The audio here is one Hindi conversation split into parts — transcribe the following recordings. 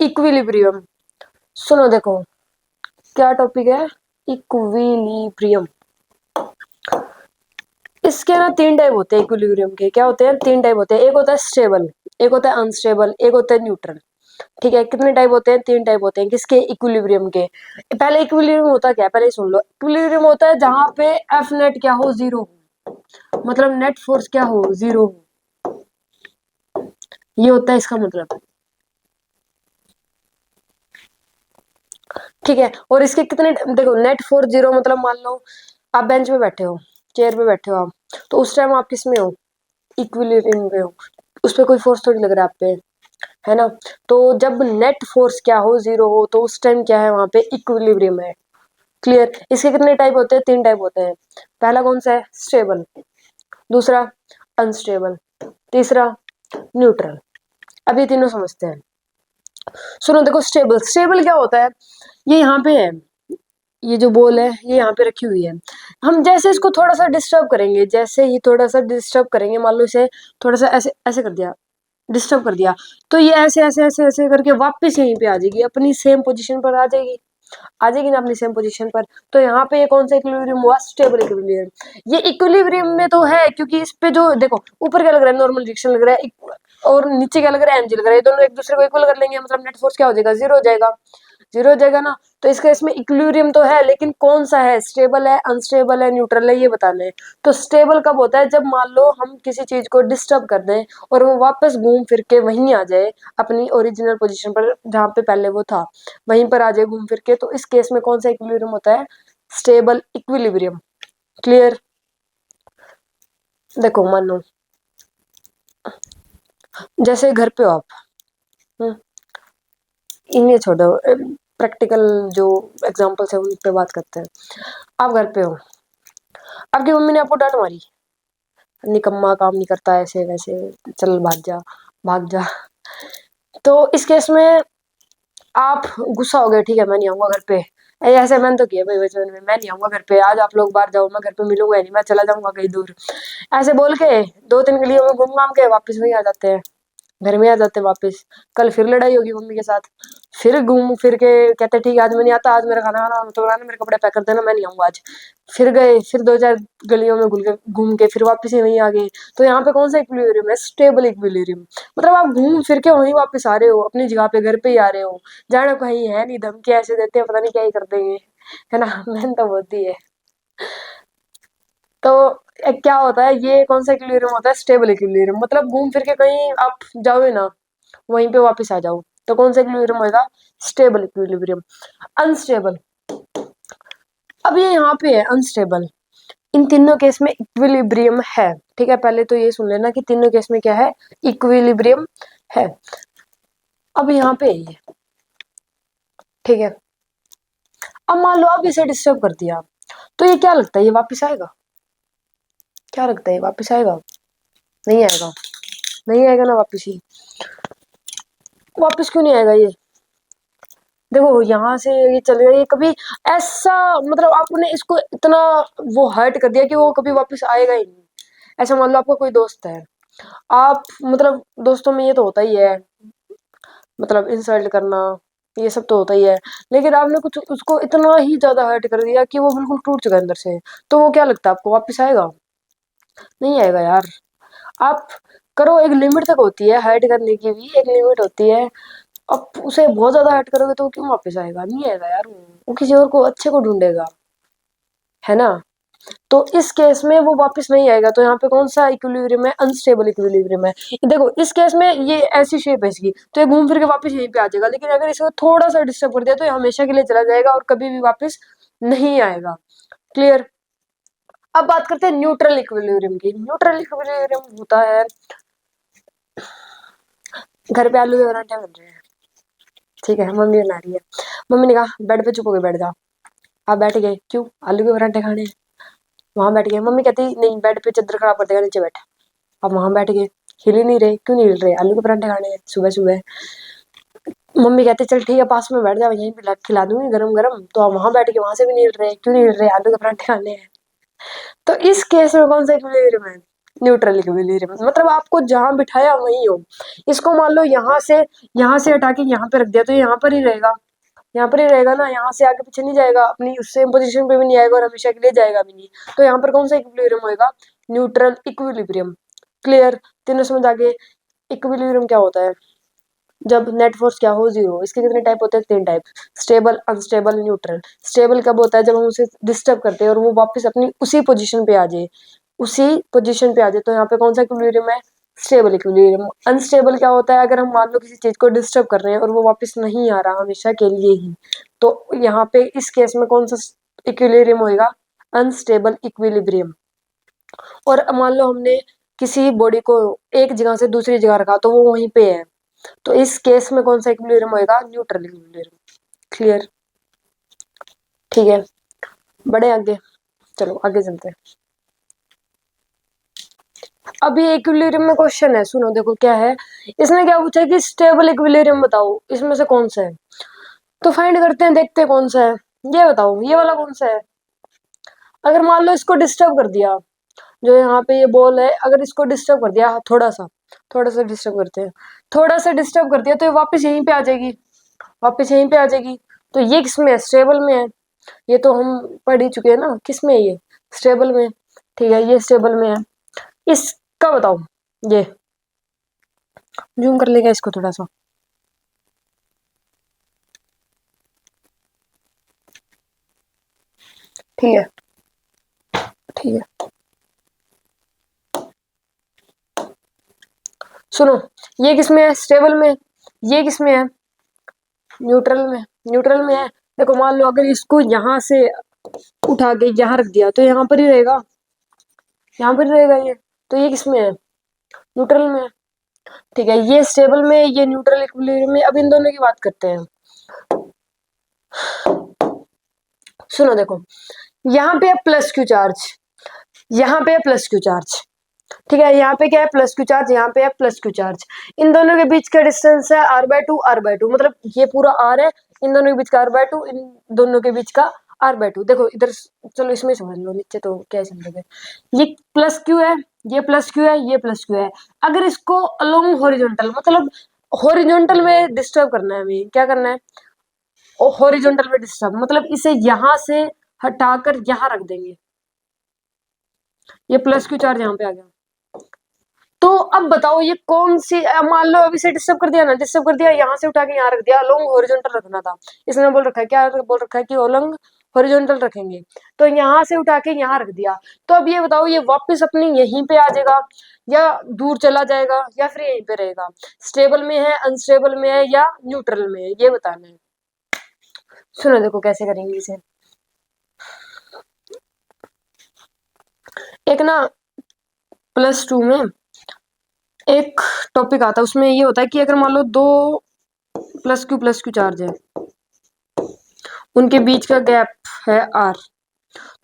इक्विलिब्रियम। सुनो देखो, क्या टॉपिक है? इक्विलिब्रियम। इसके ना 3 टाइप होते हैं इक्विलिब्रियम के। क्या होते हैं? 3 टाइप होते हैं। एक होता है स्टेबल, एक होता है अनस्टेबल, एक होता है न्यूट्रल। ठीक है, कितने टाइप होते हैं? 3 टाइप होते हैं। किसके? इक्विलिब्रियम के। पहले इक्विलिब्रियम होता क्या है, पहले सुन लो। इक्विलिब्रियम होता है जहां पे एफ नेट क्या हो? 0 हो, मतलब नेट फोर्स क्या हो? 0 हो। ये होता है इसका मतलब। ठीक है, और इसके कितने, देखो नेट फोर्स 0 मतलब मान लो आप बेंच पे बैठे हो, चेयर पे बैठे हो आप, तो उस टाइम आप किस में हो? इक्विलिब्रियम में हो। उस पर कोई फोर्स थोड़ी लग रहा है आप पे, है ना? तो जब नेट फोर्स क्या हो? 0 हो, तो उस टाइम क्या है वहां पे? इक्विलिब्रियम है। क्लियर? इसके कितने टाइप होते हैं? 3 टाइप होते हैं। पहला कौन सा है? स्टेबल, दूसरा अनस्टेबल, तीसरा न्यूट्रल। अब ये तीनों समझते हैं। सुनो देखो, स्टेबल, स्टेबल क्या होता है? ये यहाँ पे है, ये जो बॉल है ये यहाँ पे रखी हुई है। हम जैसे इसको थोड़ा सा डिस्टर्ब करेंगे, जैसे ही थोड़ा सा डिस्टर्ब करेंगे, मान लो इसे थोड़ा सा ऐसे ऐसे कर दिया, डिस्टर्ब कर दिया, तो ये ऐसे ऐसे ऐसे ऐसे करके वापस यहीं पे आ जाएगी, अपनी सेम पोजीशन पर आ जाएगी। आ जाएगी ना अपनी सेम पोजीशन पर। तो यहाँ पे ये कौन सा इक्विलिब्रियम हुआ? Stable equilibrium. ये इक्विलिब्रियम में तो है, क्योंकि इस पे जो देखो ऊपर क्या लग रहा है? नॉर्मल रिएक्शन लग रहा है, और नीचे क्या लग रहा है? एनर्जी लग रहा है। ये दोनों एक दूसरे को इक्वल कर लेंगे, मतलब नेट फोर्स क्या हो जाएगा? 0 हो जाएगा। 0 हो जाएगा ना। तो इसका इसमें इक्विलिब्रियम तो है, लेकिन कौन सा है? स्टेबल है, अनस्टेबल है, न्यूट्रल है, ये बताना है। तो स्टेबल कब होता है? जब मान लो हम किसी चीज को डिस्टर्ब कर दें और वो वापस घूम फिर के वहीं आ जाए, अपनी ओरिजिनल पोजीशन पर जहां पे पहले वो था, वहीं पर आ जाए घूम फिर के। तो इस केस में कौन सा इक्विलिब्रियम होता है? Stable equilibrium. क्लियर? देखो मानो जैसे घर पे हो आप, हम्म, इन्हें छोड़ो, प्रैक्टिकल जो एग्जांपल्स है उन पे बात करते हैं। आप घर पे हो, आपकी मम्मी ने आपको डांट मारी, निकम्मा काम नहीं करता, ऐसे वैसे, चल भाग जा, भाग जा। तो इस केस में आप गुस्सा हो गए, ठीक है मैं नहीं आऊंगा घर पे। ऐसे मैंने तो किया भाई बचपन में, मैं नहीं आऊंगा घर पे, आज आप लोग बाहर जाओ, मैं घर पे मिलूंगा नहीं, मैं चला जाऊंगा कहीं दूर। ऐसे बोल के 2-3 गलियों में घूम घाम के वापस वही आ जाते हैं, घर में आ जाते हैं वापस। कल फिर लड़ाई होगी मम्मी के साथ, फिर घूम फिर के कहते ठीक है आज मैं नहीं आता, आज मेरा खाना वाना तो बनाना, मेरे कपड़े पैक कर देना, मैं नहीं आऊंगा आज। फिर गए, फिर 2-4 गलियों में घूम के फिर वापस ही वहीं आ गए। तो यहाँ पे कौन सा इक्विलिब्रियम है? Stable equilibrium. मतलब आप घूम फिर के वहीं वापस आ रहे हो, अपनी जगह पे, घर पे ही आ रहे हो। जाना कहीं है नहीं, धमकी ऐसे देते हैं, पता नहीं क्या ही कर देंगे, है ना? मेहनत तो होती है। तो क्या होता है, ये कौन सा इक्विलिब्रियम होता है? Stable equilibrium. मतलब घूम फिर के कहीं आप जाओ ही ना, वहीं पे वापस आ जाओ। तो कौन सा इक्विलिब्रियम होगा? Stable equilibrium. अनस्टेबल, अब ये यहाँ पे है अनस्टेबल। इन तीनों केस में इक्विलिब्रियम है। ठीक है, पहले तो ये सुन लेना कि तीनों केस में क्या है? इक्विलिब्रियम है। अब यहाँ पे है ये, ठीक है। अब मान लो आप इसे डिस्टर्ब कर दिया, तो ये क्या लगता है? ये वापस आएगा? क्या लगता है? ये वापस आएगा? नहीं आएगा। नहीं आएगा ना वापस ही। वापस क्यों नहीं आएगा ये? देखो यहाँ से ये चलेगा, ये कभी ऐसा, मतलब आपने इसको इतना वो हर्ट कर दिया कि वो कभी वापस आएगा ही नहीं। ऐसा मान लो आपका कोई दोस्त है, आप, मतलब दोस्तों में ये तो होता ही है, मतलब इंसल्ट करना, ये सब तो होता ही है। लेकिन आपने कुछ उसको इतना ही ज्यादा हर्ट कर दिया कि वो बिल्कुल टूट चुका है अंदर से। तो वो क्या लगता है आपको? वापस आएगा? नहीं आएगा यार। आप करो, एक लिमिट तक होती है हर्ट करने की भी, एक लिमिट होती है। अब उसे बहुत ज्यादा हर्ट करोगे तो वो क्यों वापस आएगा? नहीं आएगा यार, वो किसी और को, अच्छे को ढूंढेगा, है ना? तो इस केस में वो वापस नहीं आएगा। तो यहाँ पे कौन सा इक्विलिब्रियम है? अनस्टेबल इक्विलिब्रियम है। देखो इस केस में ये ऐसी शेप है इसकी, तो ये घूम फिर के वापस यहीं पे आ जाएगा। लेकिन अगर इसको थोड़ा सा डिस्टर्ब कर दिया तो ये हमेशा के लिए चला जाएगा और कभी भी वापस नहीं आएगा। क्लियर? अब बात करते हैं न्यूट्रल इक्विलिब्रियम की। न्यूट्रल इक्विलिब्रियम होता है, घर पे आलू के पराठे बन रहे हैं, ठीक है, मम्मी बना रही है। मम्मी ने कहा बेड पे चुप होके बैठ जा। आप बैठ गए, क्यों? आलू के पराठे खाने हैं। वहां बैठ गए। मम्मी कहती नहीं, बेड पे चादर खराब कर देगा, नीचे बैठ। अब वहां बैठ गए, हिल ही नहीं रहे, क्यों नहीं हिल रहे? आलू के पराठे खाने हैं सुबह सुबह। मम्मी कहती चल ठीक है पास में बैठ जा, यहीं पे खिला दूंगी गरम गरम। तो अब वहां बैठ के, वहां से भी नहीं हिल रहे, क्यों नहीं हिल रहे? आलू के पराठे खाने हैं। तो इस केस में कौन सा इक्विलिब्रियम है? न्यूट्रल इक्विलिब्रियम, मतलब आपको जहां बिठाया वहीं हो। इसको मान लो यहाँ से हटा के यहाँ पे रख दिया तो यहाँ पर ही रहेगा, यहाँ पर ही रहेगा ना, यहाँ से आगे पीछे नहीं जाएगा, अपनी उस सेम पोजीशन पे भी नहीं आएगा और हमेशा के लिए जाएगा भी नहीं। तो यहाँ पर कौन सा इक्विलिब्रियम होएगा? Neutral equilibrium. क्लियर? तीनों समझ आ गए। इक्विलिब्रियम क्या होता है? जब नेट फोर्स क्या हो? जीरो। इसके कितने टाइप होते हैं? 3 type. Stable, unstable, neutral. Stable कब होता है? जब हम उसे डिस्टर्ब करते हैं और वो वापस अपनी उसी पोजीशन पे आ जाए, उसी पोजीशन पे आ जाए, तो यहाँ पे कौन सा इक्विलिब्रियम है? Stable equilibrium. अनस्टेबल क्या होता है? अगर हम मान लो किसी चीज को डिस्टर्ब कर रहे हैं और वो वापस नहीं आ रहा हमेशा के लिए ही, तो यहाँ पे इस केस में कौन सा इक्विलिब्रियम होएगा? Unstable equilibrium. और मान लो हमने किसी बॉडी को एक जगह से दूसरी जगह रखा तो वो वहीं पे है, तो इस केस में कौन सा इक्विलिब्रियम होएगा? Neutral equilibrium. क्लियर? ठीक है, बढ़े आगे। चलो आगे चलते हैं। अभी इक्विलिब्रियम में क्वेश्चन है, सुनो देखो क्या है। इसने क्या पूछा कि स्टेबल इक्विलिब्रियम बताओ, इसमें से कौन सा है? तो फाइंड करते हैं, देखते हैं कौन सा है। ये बताओ, ये वाला कौन सा है? अगर मान लो इसको डिस्टर्ब कर दिया, जो यहाँ पे ये बॉल है, अगर इसको डिस्टर्ब कर दिया थोड़ा सा डिस्टर्ब करते हैं, थोड़ा सा डिस्टर्ब कर दिया तो ये वापस यहीं पे आ जाएगी, वापस यहीं पे आ जाएगी। तो ये किसमें है? स्टेबल में है। ये तो हम पढ़ ही चुके हैं ना, किसमें है ये? स्टेबल में। ठीक है, ये स्टेबल में है। इसका बताओ, ये जूम कर लेगा इसको थोड़ा सा। ठीक है, ठीक है, सुनो, ये किसमें है? स्टेबल में। ये किसमें है? न्यूट्रल में। न्यूट्रल में है। देखो मान लो अगर इसको यहाँ से उठा के यहाँ रख दिया तो यहाँ पर ही रहेगा, यहाँ पर ही रहेगा ये। तो ये किसमें है? न्यूट्रल में। ठीक है, ये स्टेबल में, ये न्यूट्रल इक्विलिब्रियम में। अब इन दोनों की बात करते हैं। सुनो देखो, यहाँ पे है प्लस क्यू चार्ज, यहाँ पे है प्लस क्यू चार्ज। ठीक है, यहाँ पे क्या है? प्लस क्यू चार्ज, यहाँ पे है प्लस क्यू चार्ज। इन दोनों के बीच का डिस्टेंस है r/2 r/2, मतलब ये पूरा r है, इन दोनों के बीच का r/2, इन दोनों के बीच का r/2। देखो इधर, चलो इसमें समझ लो, नीचे तो क्या समझोगे। ये प्लस क्यू है, ये प्लस क्यू है, ये प्लस क्यू है। अगर इसको अलोंग हॉरिजॉन्टल, मतलब हॉरिजॉन्टल में डिस्टर्ब करना है, हमें क्या करना है? हॉरिजॉन्टल में डिस्टर्ब, मतलब इसे यहां से हटाकर यहां रख देंगे। ये प्लस क्यू चार्ज यहाँ पे आ गया। तो अब बताओ ये कौन सी, मान लो अभी से डिस्टर्ब कर दिया ना, डिस्टर्ब कर दिया, यहाँ से उठा के यहाँ रख दिया, अलोंग हॉरिजॉन्टल रखना था। इसने बोल रखा है, क्या बोल रखा है कि अलोंग हॉरिजॉन्टल रखेंगे, तो यहाँ से उठा के यहाँ रख दिया। तो अब ये बताओ, ये वापस अपनी यहीं पे आ जाएगा या दूर चला जाएगा या फिर यहीं पे रहेगा? स्टेबल में है, अनस्टेबल में है या न्यूट्रल में है, ये बताना है। सुनो देखो कैसे करेंगे इसे। एक ना +2 में एक टॉपिक आता है, उसमें ये होता है कि अगर मान लो दो प्लस क्यू चार्ज है, उनके बीच का गैप है r,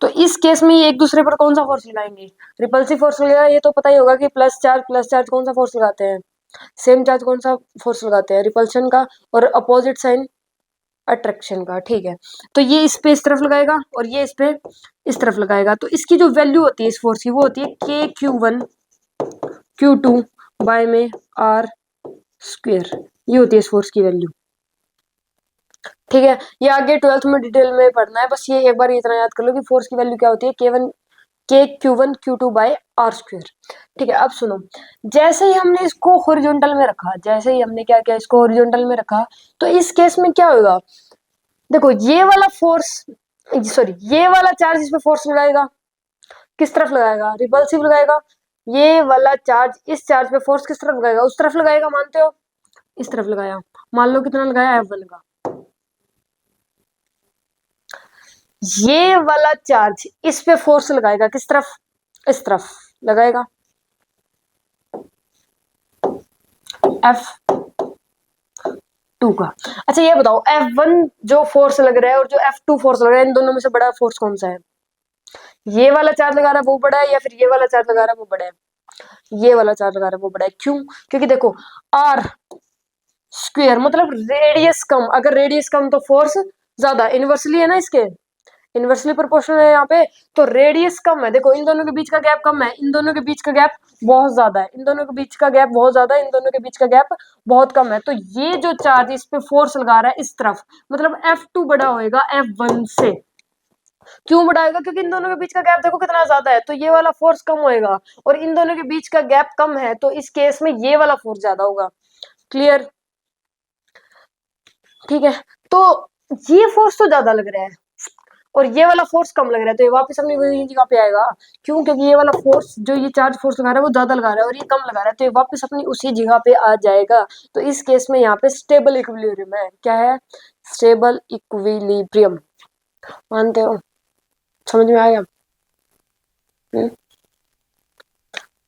तो इस केस में ये एक दूसरे पर कौन सा फोर्स लगाएंगे? रिपल्सिव फोर्स लगेगा। ये तो पता ही होगा कि प्लस चार्ज कौन सा फोर्स लगाते हैं? सेम चार्ज कौन सा फोर्स लगाते हैं? रिपल्शन का। और अपोजिट साइन अट्रैक्शन का। ठीक है, तो ये इस पे इस तरफ लगाएगा और ये इस पे इस तरफ लगाएगा। तो इसकी जो वैल्यू होती है इस फोर्स की, वो होती है k q1 बाय में r²। ये होती है इस फोर्स की वैल्यू। ठीक है, ये आगे 12th में डिटेल में पढ़ना है, बस ये एक बार इतना याद कर लो कि फोर्स की वैल्यू क्या होती है? k q1 by r²। ठीक है, अब सुनो, जैसे ही हमने इसको हॉरिजॉन्टल में रखा, जैसे ही हमने क्या किया, इसको हॉरिजॉन्टल में रखा, तो इस केस में क्या होगा? देखो ये वाला फोर्स, सॉरी, ये वाला चार्ज इस पे फोर्स लगाएगा, किस तरफ लगाएगा? रिपल्सिव लगाएगा। ये वाला चार्ज इस चार्ज पे फोर्स किस तरफ लगाएगा? उस तरफ लगाएगा, मानते हो? इस तरफ लगाया, मान लो कितना लगाया? F1 का। ये वाला चार्ज इस पे फोर्स लगाएगा, किस तरफ? इस तरफ लगाएगा, F2 का। अच्छा ये बताओ, F1 जो फोर्स लग रहा है और जो F2 फोर्स लग रहा है, इन दोनों में से बड़ा फोर्स कौन सा है? ये वाला चार्ज लगा रहा है वो बड़ा है या फिर ये वाला चार्ज लगा रहा है वो बड़ा है? ये वाला चार्ज लगा रहा है वो बड़ा है। क्यों? क्योंकि देखो r², मतलब रेडियस कम, अगर रेडियस कम तो फोर्स ज्यादा, इनवर्सली है ना इसके। इनवर्सली प्रोपोर्शनल है यहाँ पे, तो रेडियस कम है। देखो इन दोनों के बीच का गैप कम है, इन दोनों के बीच का गैप बहुत ज्यादा है, इन दोनों के बीच का गैप बहुत ज्यादा है, इन दोनों के बीच का गैप बहुत कम है। तो ये जो चार्ज इस पे फोर्स लगा रहा है इस तरफ, मतलब F2 बड़ा होएगा F1 से। क्यों बढ़ाएगा? क्योंकि इन दोनों के बीच का गैप देखो कितना ज्यादा है, तो ये वाला फोर्स कम होएगा, और इन दोनों के बीच का गैप कम है, तो इस केस में ये वाला फोर्स ज्यादा होगा। क्लियर? ठीक है, तो ये फोर्स तो ज्यादा लग रहा है और ये वाला फोर्स कम लग रहा है, तो ये वापस अपनी वही जगह पे आएगा। क्यों? क्योंकि ये वाला फोर्स जो ये चार्ज फोर्स लगा रहा है वो ज्यादा लगा रहा है और ये कम लगा रहा है, तो ये वापस अपनी उसी जगह पे आ जाएगा। तो इस केस में यहाँ पे स्टेबल इक्विलिब्रियम है। क्या है? Stable equilibrium. मानते हो? समझ में आ गया?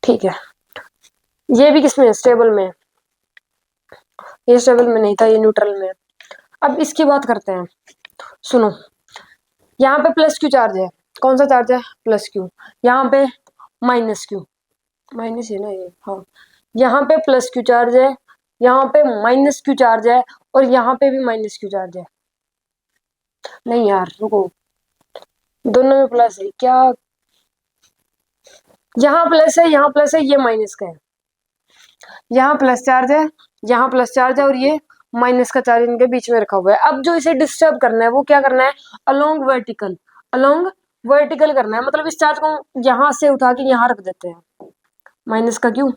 ठीक है, ये भी किसमें है? स्टेबल में। ये स्टेबल में नहीं था, ये न्यूट्रल में। अब इसकी बात करते हैं, सुनो। यहाँ पे प्लस क्यू चार्ज है। कौन सा चार्ज है? Plus Q. यहाँ पे माइनस क्यू, माइनस है ना ये, हाँ। यहाँ पे प्लस क्यू चार्ज है, यहाँ पे माइनस क्यू चार्ज है, और यहाँ पे भी माइनस क्यू चार्ज है। नहीं यार रुको, दोनों में प्लस है क्या? यहाँ प्लस है, यहाँ प्लस है, ये माइनस का है। यहाँ प्लस चार्ज है, यहाँ प्लस चार्ज है, और ये माइनस का चार्ज इनके बीच में रखा हुआ है। अब जो इसे डिस्टर्ब करना है वो क्या करना है? अलोंग वर्टिकल, अलोंग वर्टिकल करना है। मतलब इस चार्ज को यहाँ से उठा के यहाँ रख देते हैं। माइनस का क्यू,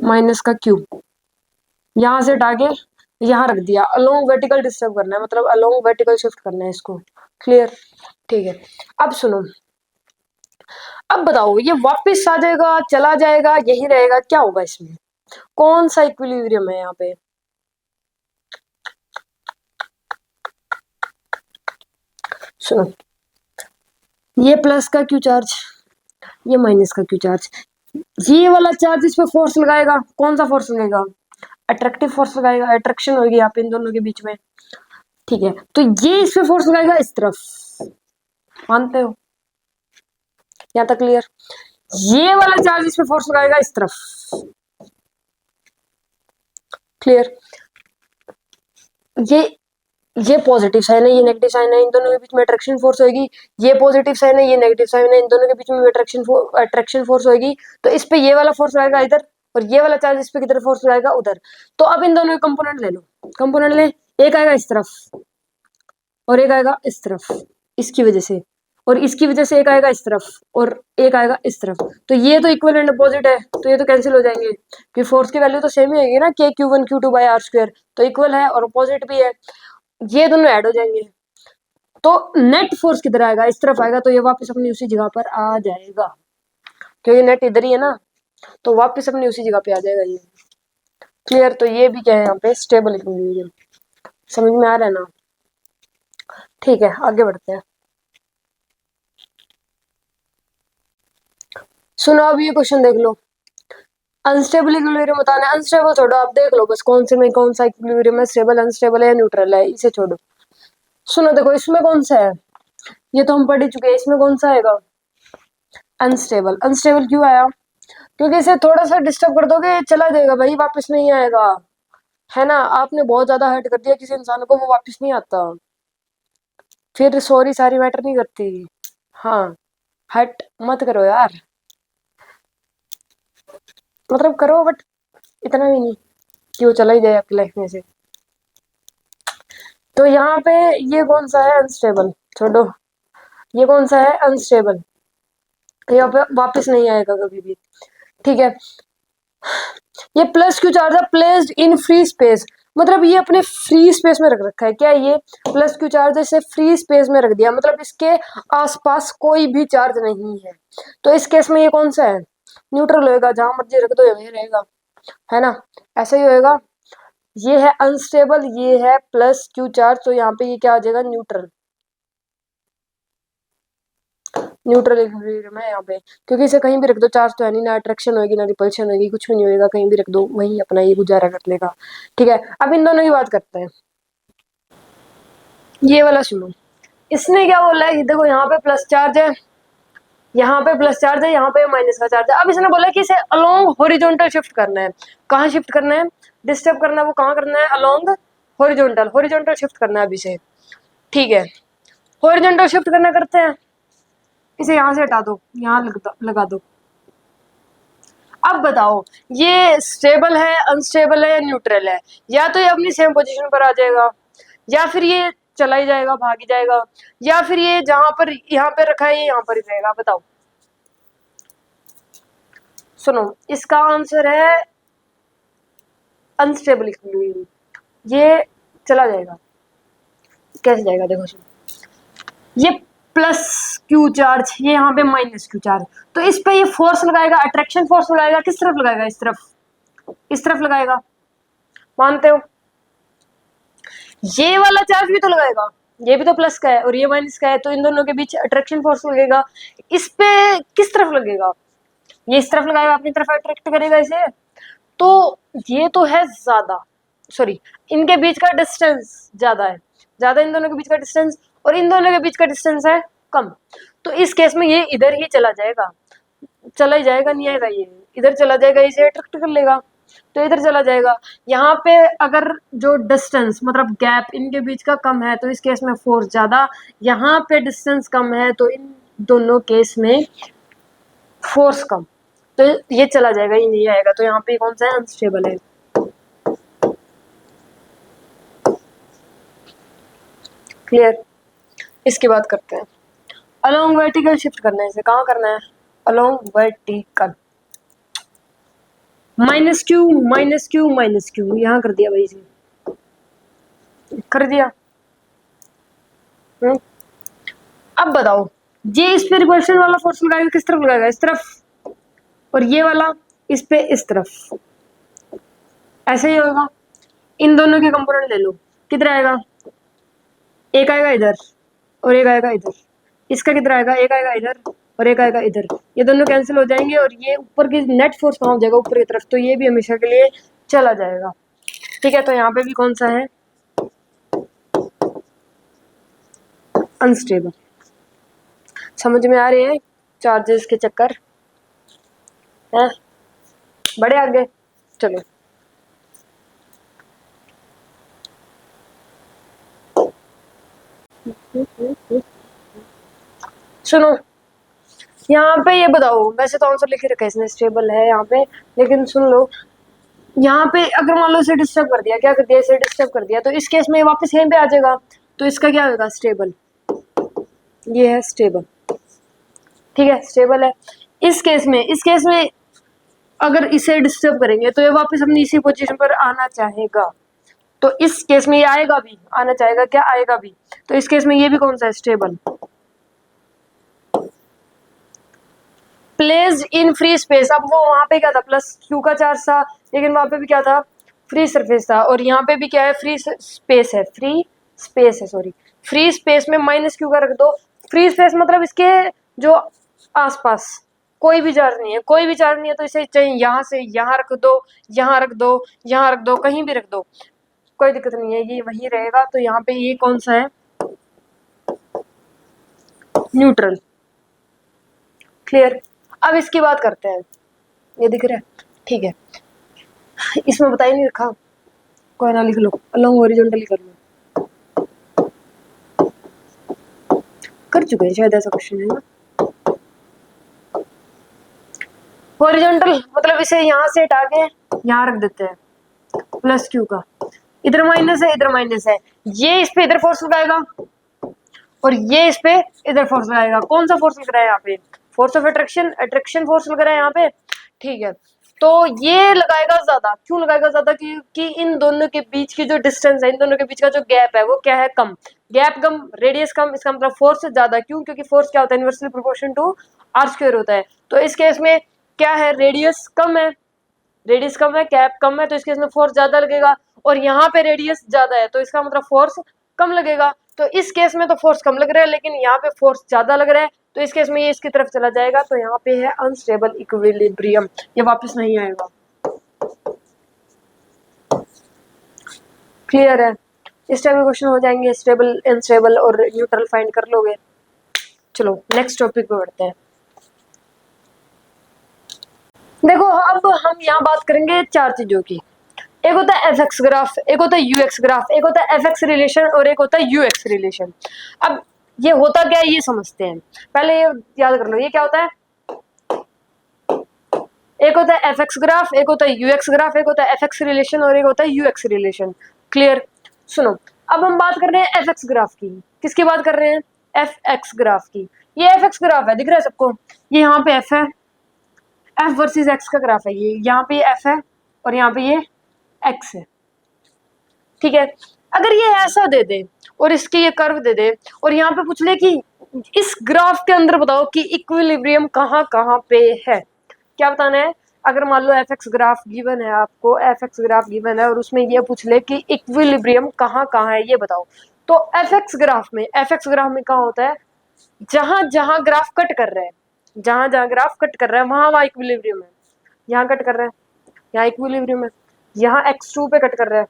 माइनस का क्यू यहाँ से उठा के यहाँ रख दिया। अलोंग वर्टिकल डिस्टर्ब करना है, मतलब अलोंग वर्टिकल शिफ्ट करना है इसको। क्लियर? ठीक है, अब सुनो। अब बताओ ये वापस आ जाएगा, चला जाएगा, यही रहेगा, क्या होगा इसमें? कौन सा इक्विलिब्रियम है यहाँ पे? सुनो, ये प्लस का क्यू चार्ज, ये माइनस का क्यू चार्ज, ये वाला चार्ज इस पे फोर्स लगाएगा। कौन सा फोर्स लगाएगा? अट्रैक्टिव फोर्स लगाएगा, अट्रैक्शन होगी यहाँ पे इन दोनों के बीच में। ठीक है, तो ये इस पे फोर्स लगाएगा इस तरफ। मानते हो? यहाँ तक क्लियर? ये वाला चार्ज इस पे फोर्स लगाएगा इस तरफ। क्लियर? ये पॉजिटिव साइन है, ये नेगेटिव साइन है, इन दोनों के बीच में अट्रैक्शन फोर्स होगी। ये पॉजिटिव साइन है, ये नेगेटिव साइन है, इन दोनों के बीच में अट्रैक्शन फोर्स होगी। तो इस पे ये वाला फोर्स आएगा इधर, और ये वाला चार्ज इस पे किधर फोर्स आएगा? उधर। तो अब इन दोनों के कंपोनेंट ले लो, कंपोनेंट ले। एक आएगा इस तरफ और एक आएगा इस तरफ, इसकी वजह से, और इसकी वजह से एक आएगा इस तरफ और एक आएगा इस तरफ। तो ये तो इक्वल एंड अपोजिट है, तो ये तो कैंसिल हो जाएंगे, क्योंकि फोर्स की वैल्यू तो सेम ही होगी ना, K q one q two by r square, तो इक्वल है और अपोजिट भी है। ये दोनों ऐड हो जाएंगे, तो नेट फोर्स किधर आएगा? इस तरफ आएगा, तो ये वापस अपनी उसी जगह पर आ जाएगा, क्योंकि नेट इधर ही है ना, तो वापस अपनी उसी जगह पे आ जाएगा ये। क्लियर? तो ये भी क्या है यहाँ पे? Stable equilibrium. समझ में आ रहा है ना? ठीक है, आगे बढ़ते हैं। सुनो, अब ये क्वेश्चन देख लो। अनस्टेबल इक्विलिब्रियम बताना है। अनस्टेबल छोड़ो, आप देख लो बस कौन से में कौन सा इक्विलिब्रियम है, स्टेबल, अनस्टेबल है या न्यूट्रल है, इसे छोड़ो। सुनो देखो, इसमें कौन सा है? ये तो हम पढ़ ही चुके हैं। इसमें कौन सा आएगा? अनस्टेबल। अनस्टेबल क्यों आया? क्योंकि इसे थोड़ा सा डिस्टर्ब कर दोगे चला जाएगा भाई, वापस नहीं आएगा, है ना। आपने बहुत ज्यादा हर्ट कर दिया किसी इंसान को, वो वापस नहीं आता। फिर सॉरी सारी मैटर नहीं करती। हाँ, हर्ट मत करो यार, मतलब करो बट इतना भी नहीं कि वो चला ही जाए आपकी लाइफ में से। तो यहाँ पे ये कौन सा है? अनस्टेबल। छोड़ो, ये कौन सा है? अनस्टेबल। यहाँ पे वापस नहीं आएगा कभी भी। ठीक है, ये प्लस क्यू चार्ज है प्लेस्ड इन फ्री स्पेस, मतलब ये अपने फ्री स्पेस में रख रखा है। क्या ये प्लस क्यू चार्ज है, इसे फ्री स्पेस में रख दिया, मतलब इसके आसपास कोई भी चार्ज नहीं है। तो इस केस में ये कौन सा है? न्यूट्रल होएगा, जहां मर्जी रख दो ये रहेगा, है ना। ऐसा ही होएगा। ये है अनस्टेबल, ये है प्लस क्यू चार्ज, तो यहाँ पे ये क्या आ जाएगा? न्यूट्रल। न्यूट्रल इक्विलिब्रियम है यहाँ पे, क्योंकि इसे कहीं भी रख दो चार्ज तो है नहीं, ना अट्रैक्शन होगी ना रिपल्शन होगी, कुछ भी नहीं होगा, कहीं भी रख दो वही अपना ये गुजारा कर लेगा। ठीक है, अब इन दोनों की बात करते हैं। ये वाला सुनो, इसने क्या बोला है? देखो यहाँ पे प्लस चार्ज है, यहाँ पे प्लस चार्ज है, यहाँ पे माइनस का चार्ज है। अब इसने बोला कि इसे अलोंग हॉरिजॉन्टल शिफ्ट करना है। कहाँ शिफ्ट करना है? डिस्टर्ब करना है, वो कहाँ करना है? अलोंग हॉरिजॉन्टल, हॉरिजॉन्टल शिफ्ट करना है अब इसे। ठीक है, हॉरिजॉन्टल शिफ्ट करना करते हैं, इसे यहां से हटा दो, यहां लगा दो। अब बताओ ये स्टेबल है, अनस्टेबल है या न्यूट्रल है? या तो ये अपनी सेम पोजीशन पर आ जाएगा, या फिर ये चला ही जाएगा, भाग ही जाएगा, या फिर ये जहां पर यहाँ पे रखा है ये यहाँ पर ही रहेगा। बताओ, सुनो, इसका आंसर है अनस्टेबल इक्विलिब्रियम। ये चला जाएगा, कैसे जाएगा देखो सुनो, ये प्लस क्यू चार्ज, ये यहाँ पे माइनस क्यू चार्ज, तो इस पे ये फोर्स लगाएगा, अट्रैक्शन फोर्स लगाएगा, किस तरफ लगाएगा? इस तरफ, इस तरफ लगाएगा, मानते हो? ये वाला चार्ज भी तो लगाएगा, ये भी तो प्लस का है और ये माइनस का है, तो इन दोनों के बीच अट्रैक्शन फोर्स लगेगा। इस पे किस तरफ लगेगा? ये इस तरफ लगाएगा, अपनी तरफ अट्रैक्ट करेगा इसे, तो ये तो है ज्यादा, सॉरी, इनके बीच का डिस्टेंस ज्यादा है, ज्यादा इन दोनों के बीच का डिस्टेंस, और इन दोनों के बीच का डिस्टेंस है कम, तो इस केस में ये इधर ही चला जाएगा, चला ही जाएगा, नहीं आएगा, ये इधर चला जाएगा, इसे अट्रैक्ट कर लेगा, तो इधर चला जाएगा। यहाँ पे अगर जो डिस्टेंस मतलब गैप इनके बीच का कम है तो इस केस में फोर्स ज्यादा, यहाँ पे डिस्टेंस कम है तो इन दोनों केस में फोर्स कम, तो ये चला जाएगा, ये नहीं आएगा, तो यहाँ पे कौन सा है? अनस्टेबल है। क्लियर? इसकी बात करते हैं, अलोंग वर्टिकल शिफ्ट करना है इसे, कहाँ करना है? Along vertical, minus Q minus Q minus Q, यहाँ कर दिया भाई, इसे कर दिया। अब बताओ, ये इस पे रिपल्शन वाला फोर्स लगाएगा, किस तरफ लगाएगा? इस तरफ, और ये वाला इस पे इस तरफ, ऐसे ही होगा। इन दोनों के कंपोनेंट ले लो, किधर आएगा? एक आएगा इधर और एक आएगा इधर, इसका किधर आएगा? एक आएगा इधर और एक आएगा इधर, ये दोनों कैंसिल हो जाएंगे और ये ऊपर की नेट फोर्स कहाँ हो जाएगा? ऊपर की तरफ, तो ये भी हमेशा के लिए चला जाएगा। ठीक है, तो यहाँ पे भी कौन सा है? अनस्टेबल। समझ में आ रहे हैं चार्जेस के चक्कर हैं? बड़े आगे चलो, सुनो, यहाँ पे ये बताओ, वैसे तो आंसर लिखे रखा है इसने, स्टेबल है यहाँ पे, लेकिन सुन लो, यहाँ पे अगर मान लो इसे डिस्टर्ब कर दिया, क्या कर दिया? इसे डिस्टर्ब कर दिया, तो इस केस में वापस यहीं पे आ जाएगा, तो इसका क्या होगा? स्टेबल। ये है स्टेबल, ठीक है, स्टेबल है। इस केस में अगर इसे डिस्टर्ब करेंगे तो ये वापस अपनी इसी पोजीशन पर आना चाहेगा, तो इस केस में ये आएगा भी, आना चाहेगा, क्या आएगा भी, तो इस केस में ये भी कौन सा है? Stable. Placed in free space, अब वो वहां पे क्या था? प्लस क्यू का चार्ज था, लेकिन वहां पे भी क्या था? फ्री सरफेस था, और यहाँ पे भी क्या है? फ्री स्पेस है, फ्री स्पेस है, सॉरी, फ्री स्पेस में माइनस क्यू का रख दो। फ्री स्पेस मतलब इसके जो आसपास कोई भी चार्ज नहीं है, कोई भी चार्ज नहीं है, तो इसे चाहे यहाँ से यहाँ रख दो, यहाँ रख दो, यहाँ रख दो, कहीं भी रख दो, कोई दिक्कत नहीं है, ये वही रहेगा। तो यहाँ पे ये कौन सा है? न्यूट्रल। क्लियर? अब इसकी बात करते हैं, ये दिख रहा है? ठीक है, इसमें बता ही नहीं रखा, कोई ना, लिख लो, अलोंग हॉरिजॉन्टली कर लो, कर चुके हैं शायद, ऐसा क्वेश्चन है ना। हॉरिजॉन्टल मतलब इसे यहाँ से हटा के यहाँ रख देते हैं, प्लस क्यू का, इधर माइनस है, इधर माइनस है, ये इस पे इधर फोर्स लगाएगा और ये इस पे इधर फोर्स लगाएगा। कौन सा फोर्स लग रहा है यहाँ पे? Force of attraction, attraction force लग रहा है यहाँ पे, ठीक है। तो ये लगाएगा ज्यादा, क्यों लगाएगा ज्यादा? क्योंकि इन दोनों के बीच की जो डिस्टेंस है, इन दोनों के बीच का जो गैप है वो क्या है? कम। गैप कम, रेडियस कम, इसका मतलब फोर्स ज्यादा। क्यों? क्योंकि फोर्स क्या होता है? Inversely proportion to r square होता है। तो इस केस में क्या है? रेडियस कम है, रेडियस कम है, गैप कम है, तो इस केस में फोर्स ज्यादा लगेगा, और यहाँ पे रेडियस ज्यादा है, तो इसका मतलब फोर्स कम लगेगा। तो इस केस में तो फोर्स कम लग रहा है, लेकिन यहाँ पे फोर्स ज्यादा लग रहा है, तो इस केस में ये इसकी तरफ चला जाएगा, तो यहाँ पे है अनस्टेबल इक्विलिब्रियम, ये वापस नहीं आएगा। क्लियर है? इस टाइप के क्वेश्चन हो जाएंगे, स्टेबल, अनस्टेबल और न्यूट्रल फाइंड कर लोगे। चलो नेक्स्ट टॉपिक पे बढ़ते हैं। देखो अब हम यहाँ बात करेंगे चार चीजों की। एक होता है एफ एक्स ग्राफ, एक होता है यू एक्स ग्राफ, एक होता है एफ एक्स रिलेशन और एक होता है यू एक्स रिलेशन। अब ये होता क्या है ये समझते हैं, पहले ये याद कर लो ये क्या होता है। एक होता है एफ एक्स ग्राफ, एक होता है यू एक्स ग्राफ, एक होता है एफ एक्स रिलेशन और एक होता है यू एक्स रिलेशन। क्लियर। सुनो अब हम बात कर रहे हैं एफ एक्स ग्राफ की। किसकी बात कर रहे हैं? एफ एक्स ग्राफ की। ये एफ एक्स ग्राफ है, दिख रहा है सबको? ये यहाँ पे एफ है, एफ वर्सेस एक्स का ग्राफ है ये, यहाँ पे एफ है और यहाँ पे ये एक्स है। ठीक है, अगर ये ऐसा दे दे और इसके ये कर्व दे दे और यहाँ पे पूछ ले कि इस ग्राफ के अंदर बताओ कि इक्विलिब्रियम कहाँ कहाँ पे है, क्या बताना है? अगर मान लो एफ एक्स ग्राफ गिवन है, आपको एफ एक्स ग्राफ गिवन है और उसमें ये पूछ ले कि इक्विलिब्रियम कहाँ कहाँ है ये बताओ, तो एफ एक्स ग्राफ में कहाँ होता है? जहां जहां ग्राफ कट कर रहा है, जहां जहां ग्राफ कट कर रहा है वहां वहां इक्विलिब्रियम है। यहाँ कट कर रहा है, यहाँ इक्विलिब्रियम है। यहाँ x2 पे कट कर रहा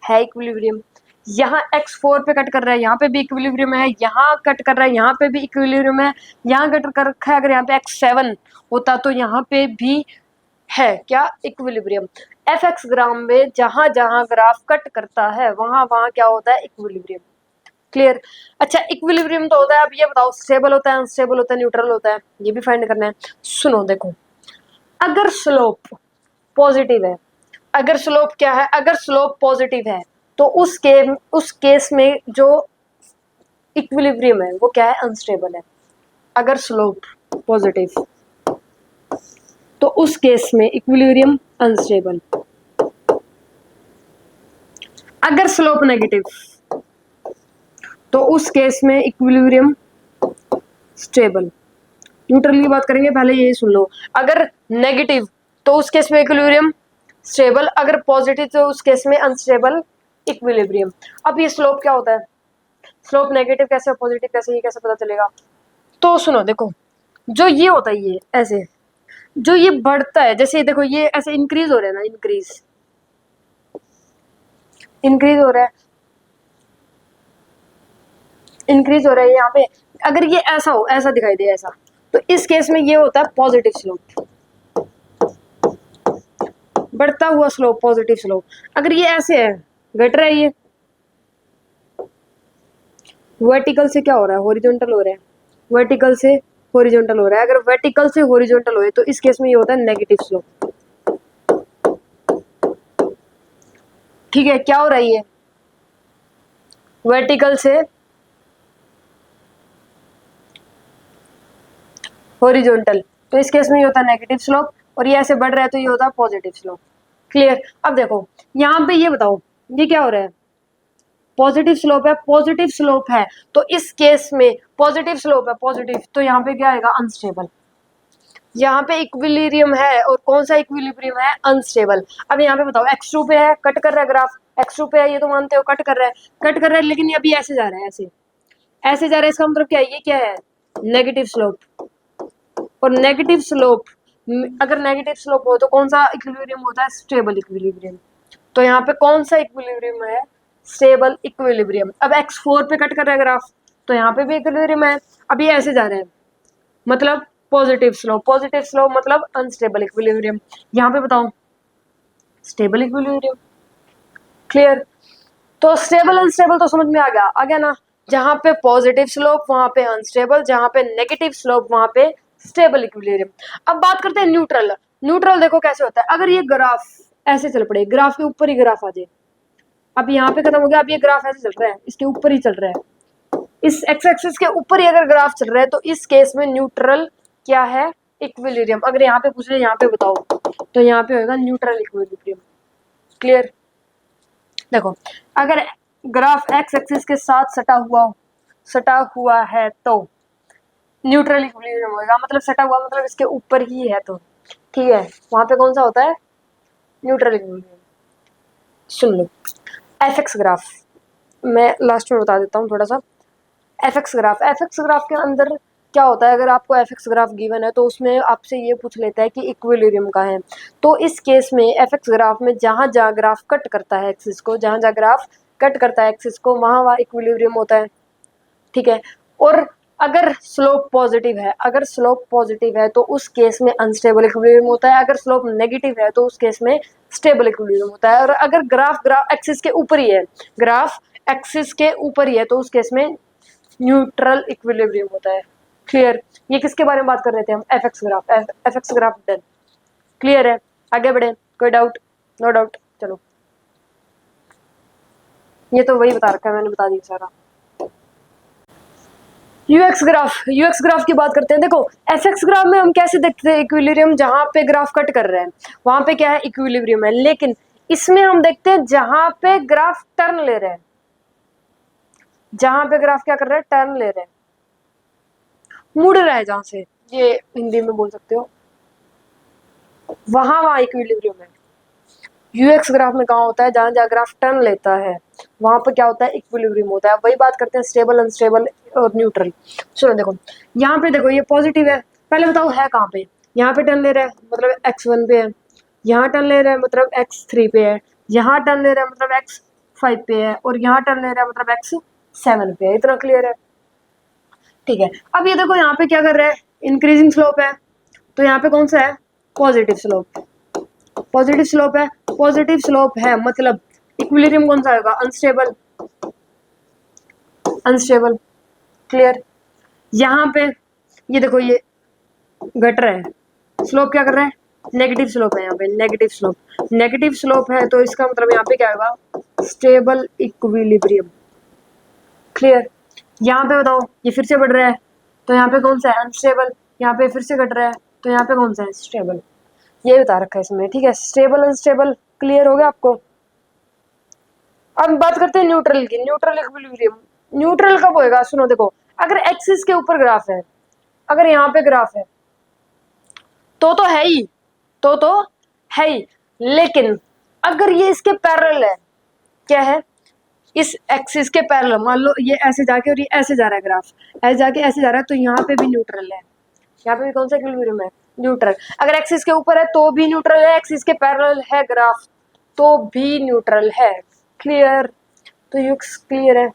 है इक्विलिब्रियम। यहाँ x4 पे कट कर रहा है, यहाँ पे भी इक्विलिब्रियम है। यहाँ कट कर रहा है, यहाँ पे भी इक्विलिब्रियम है। यहाँ कट कर रखा है, अगर यहाँ पे x7 होता तो यहाँ पे भी है क्या? इक्विलिब्रियम। एफ एक्स ग्राम में जहां जहां ग्राफ कट करता है वहां वहां क्या होता है? इक्विलिब्रियम। क्लियर। अच्छा इक्विलिब्रियम तो होता है, अब ये बताओ स्टेबल होता है, अनस्टेबल होता है, न्यूट्रल होता है, ये भी फाइंड करना है। सुनो देखो, अगर स्लोप पॉजिटिव है, अगर स्लोप क्या है? अगर स्लोप पॉजिटिव है तो उस केस में जो इक्विलिब्रियम है वो क्या है? अनस्टेबल है। अगर स्लोप पॉजिटिव तो उस केस में इक्विलिब्रियम अनस्टेबल। अगर स्लोप नेगेटिव तो उस केस में इक्विलिब्रियम स्टेबल। न्यूट्रल की बात करेंगे, पहले ये सुन लो। अगर नेगेटिव तो उस केस में इक्विलिब्रियम स्टेबल, अगर पॉजिटिव तो उस केस में अनस्टेबल इक्विलिब्रियम। अब ये स्लोप क्या होता है? स्लोप नेगेटिव कैसे, पॉजिटिव कैसे, ये कैसे पता चलेगा? तो सुनो देखो, जो ये होता है ये ऐसे, जो ये बढ़ता है, जैसे देखो ये ऐसे इंक्रीज हो रहा है ना, इंक्रीज हो रहा है, इंक्रीज हो रहा है यहाँ पे। अगर ये ऐसा हो, ऐसा दिखाई दे ऐसा, तो इस केस में ये होता है पॉजिटिव स्लोप, बढ़ता हुआ स्लोप, पॉजिटिव स्लोप। अगर ये ऐसे है, घट रहा है, ये वर्टिकल से क्या हो रहा है? हॉरिजॉन्टल हो रहा है, वर्टिकल से हॉरिजॉन्टल हो रहा है। अगर वर्टिकल से हॉरिजॉन्टल हो तो इस केस में ये होता है नेगेटिव स्लोप। ठीक है, क्या हो रहा है ये? वर्टिकल से हॉरिजॉन्टल, तो इस केस में ये होता है नेगेटिव स्लोप, और ये ऐसे बढ़ रहा है तो ये होता है पॉजिटिव स्लोप। क्लियर। अब देखो यहाँ पे ये बताओ ये क्या हो रहा है? पॉजिटिव स्लोप है, पॉजिटिव स्लोप है तो इस केस में पॉजिटिव स्लोप है, पॉजिटिव, तो यहाँ पे क्या आएगा? अनस्टेबल। यहाँ पे इक्विलिब्रियम है और कौन सा इक्विलिब्रियम है? अनस्टेबल। अब यहाँ पे बताओ x2 पे है, कट कर रहा है ग्राफ, x2 पे है ये तो मानते हो, कट कर रहा है, लेकिन ये अभी ऐसे जा रहा है, ऐसे जा रहा है। इसका मतलब क्या है? ये क्या है? Negative slope. और नेगेटिव स्लोप, अगर नेगेटिव स्लोप हो तो कौन सा इक्विलिब्रियम होता है? Stable equilibrium. तो यहाँ पे कौन सा इक्विलिब्रियम है? Stable equilibrium. अब x4 पे कट कर रहा है ग्राफ, तो यहाँ पे भी इक्विलिब्रियम है, अभी ऐसे जा रहे हैं, मतलब पॉजिटिव स्लोप। पॉजिटिव स्लोप मतलब अनस्टेबल इक्विलिब्रियम। यहाँ पे बताओ स्टेबल इक्विलिब्रियम। क्लियर। तो स्टेबल अनस्टेबल तो समझ में आ गया ना? जहां पे पॉजिटिव स्लोप वहां पे अनस्टेबल, जहां पे नेगेटिव स्लोप वहां पे स्टेबल इक्विलिब्रियम। अब बात करते हैं न्यूट्रल। न्यूट्रल देखो कैसे होता है। अगर ये ग्राफ ऐसे चल पड़े, ग्राफ के ऊपर ही ग्राफ आ जाए, अब यहाँ पे खत्म हो गया, अब ये ग्राफ ऐसे चल रहा है, इसके ऊपर ही चल रहा है, इस एक्स एक्सिस के ऊपर ही अगर ग्राफ चल रहा है तो इस केस में न्यूट्रल क्या है? इक्विलिब्रियम। अगर यहाँ पे पूछ रहे यहाँ पे बताओ, तो यहाँ पे होगा न्यूट्रल इक्विलिब्रियम। क्लियर। देखो अगर ग्राफ एक्स एक्सिस के साथ सटा हुआ है तो न्यूट्रल इक्विलिब्रियम होगा, मतलब सटा हुआ मतलब इसके ऊपर ही है, तो ठीक है, वहां पे कौन सा होता है? Neutral equilibrium. सुन लो एफ एक्स ग्राफ, मैं लास्ट में बता देता हूँ थोड़ा सा। एफ एक्स ग्राफ के अंदर क्या होता है? अगर आपको एफ एक्स ग्राफ गिवन है तो उसमें आपसे ये पूछ लेता है कि इक्विलिब्रियम का है, तो इस केस में एफ एक्स ग्राफ में जहां जहां ग्राफ कट करता है एक्सिस को, ग्राफ कट करता है एक्सिस को, वहां इक्विलिब्रियम होता है। ठीक है। और अगर स्लोप पॉजिटिव है, अगर स्लोप पॉजिटिव है तो उस केस में अनस्टेबल इक्विलिब्रियम होता है, अगर स्लोप नेगेटिव है तो उस केस में स्टेबल इक्विलिब्रियम होता है। और अगर ग्राफ एक्सिस के ऊपर ही है, ग्राफ एक्सिस के ऊपर ही है तो उस केस में न्यूट्रल इक्विलिब्रियम होता है। क्लियर? ये किसके बारे में बात कर रहे थे हम? F X graph. F X graph done. Clear है? आगे बढ़े? कोई डाउट? No doubt. चलो, ये तो वही बता रखा है, मैंने बता दिया सारा। यूएक्स ग्राफ की बात करते हैं। देखो, एफएक्स ग्राफ में हम कैसे देखते हैं इक्विलिब्रियम? जहां पे ग्राफ कट कर रहे हैं वहां पे क्या है? इक्विलिब्रियम है। लेकिन इसमें हम देखते हैं जहां पे ग्राफ टर्न ले रहे हैं, जहां पे ग्राफ क्या कर रहा है? टर्न ले रहे हैं, मुड़ रहा है जहां से, ये हिंदी में बोल सकते हो, वहां इक्विलिब्रियम है। यूएक्स ग्राफ में कहाँ होता है? जहां जहां ग्राफ टर्न लेता है वहां पर क्या होता है? इक्विलिब्रियम होता है। वही बात करते हैं स्टेबल, अनस्टेबल और न्यूट्रल। सुनो, देखो यहाँ पे, देखो ये पॉजिटिव है, पहले बताओ है कहाँ पे? यहाँ पे टर्न ले रहा है मतलब x1 पे है, यहाँ टर्न ले रहा है मतलब x3 पे है, यहाँ टर्न ले रहा है मतलब x5 पे है, और यहाँ टर्न ले रहा है मतलब x7 पे है। इतना क्लियर है? ठीक है। अब ये देखो यहाँ पे क्या कर रहा है? इंक्रीजिंग स्लोप है, तो यहाँ पे कौन सा है? Positive slope. पॉजिटिव स्लोप है, पॉजिटिव स्लोप है मतलब इक्विलिब्रियम कौन सा होगा? अनस्टेबल। अनस्टेबल। क्लियर? यहाँ पे ये देखो, ये घट रहा है, स्लोप क्या कर रहा है? नेगेटिव स्लोप है। यहाँ पे नेगेटिव स्लोप, नेगेटिव स्लोप है तो इसका मतलब यहाँ पे क्या होगा? Stable equilibrium. क्लियर? यहाँ पे बताओ, ये फिर से बढ़ रहा है तो यहाँ पे कौन सा है? अनस्टेबल। यहाँ पे फिर से घट रहा है तो यहाँ पे कौन सा है? स्टेबल। ये बता रखा है इसमें। ठीक है, स्टेबल अनस्टेबल क्लियर हो गया आपको? अब बात करते हैं न्यूट्रल की। न्यूट्रल इक्विलिब्रियम, न्यूट्रल कब होएगा? सुनो, देखो अगर एक्सिस के ऊपर ग्राफ है, अगर यहाँ पे ग्राफ है तो है ही, तो है ही, लेकिन अगर ये इसके पैरेलल है, क्या है? इस एक्सिस के पैरेलल, मान लो ये ऐसे जाके और ये ऐसे जा रहा है, ग्राफ ऐसे जाके ऐसे जा रहा है, तो यहाँ पे भी न्यूट्रल है। यहाँ पे भी कौन सा इक्विलिब्रियम है? न्यूट्रल। अगर एक्सिस के ऊपर है तो भी न्यूट्रल है, एक्सिस के पैरेलल है ग्राफ तो भी न्यूट्रल है। क्लियर? तो यूएक्स क्लियर है?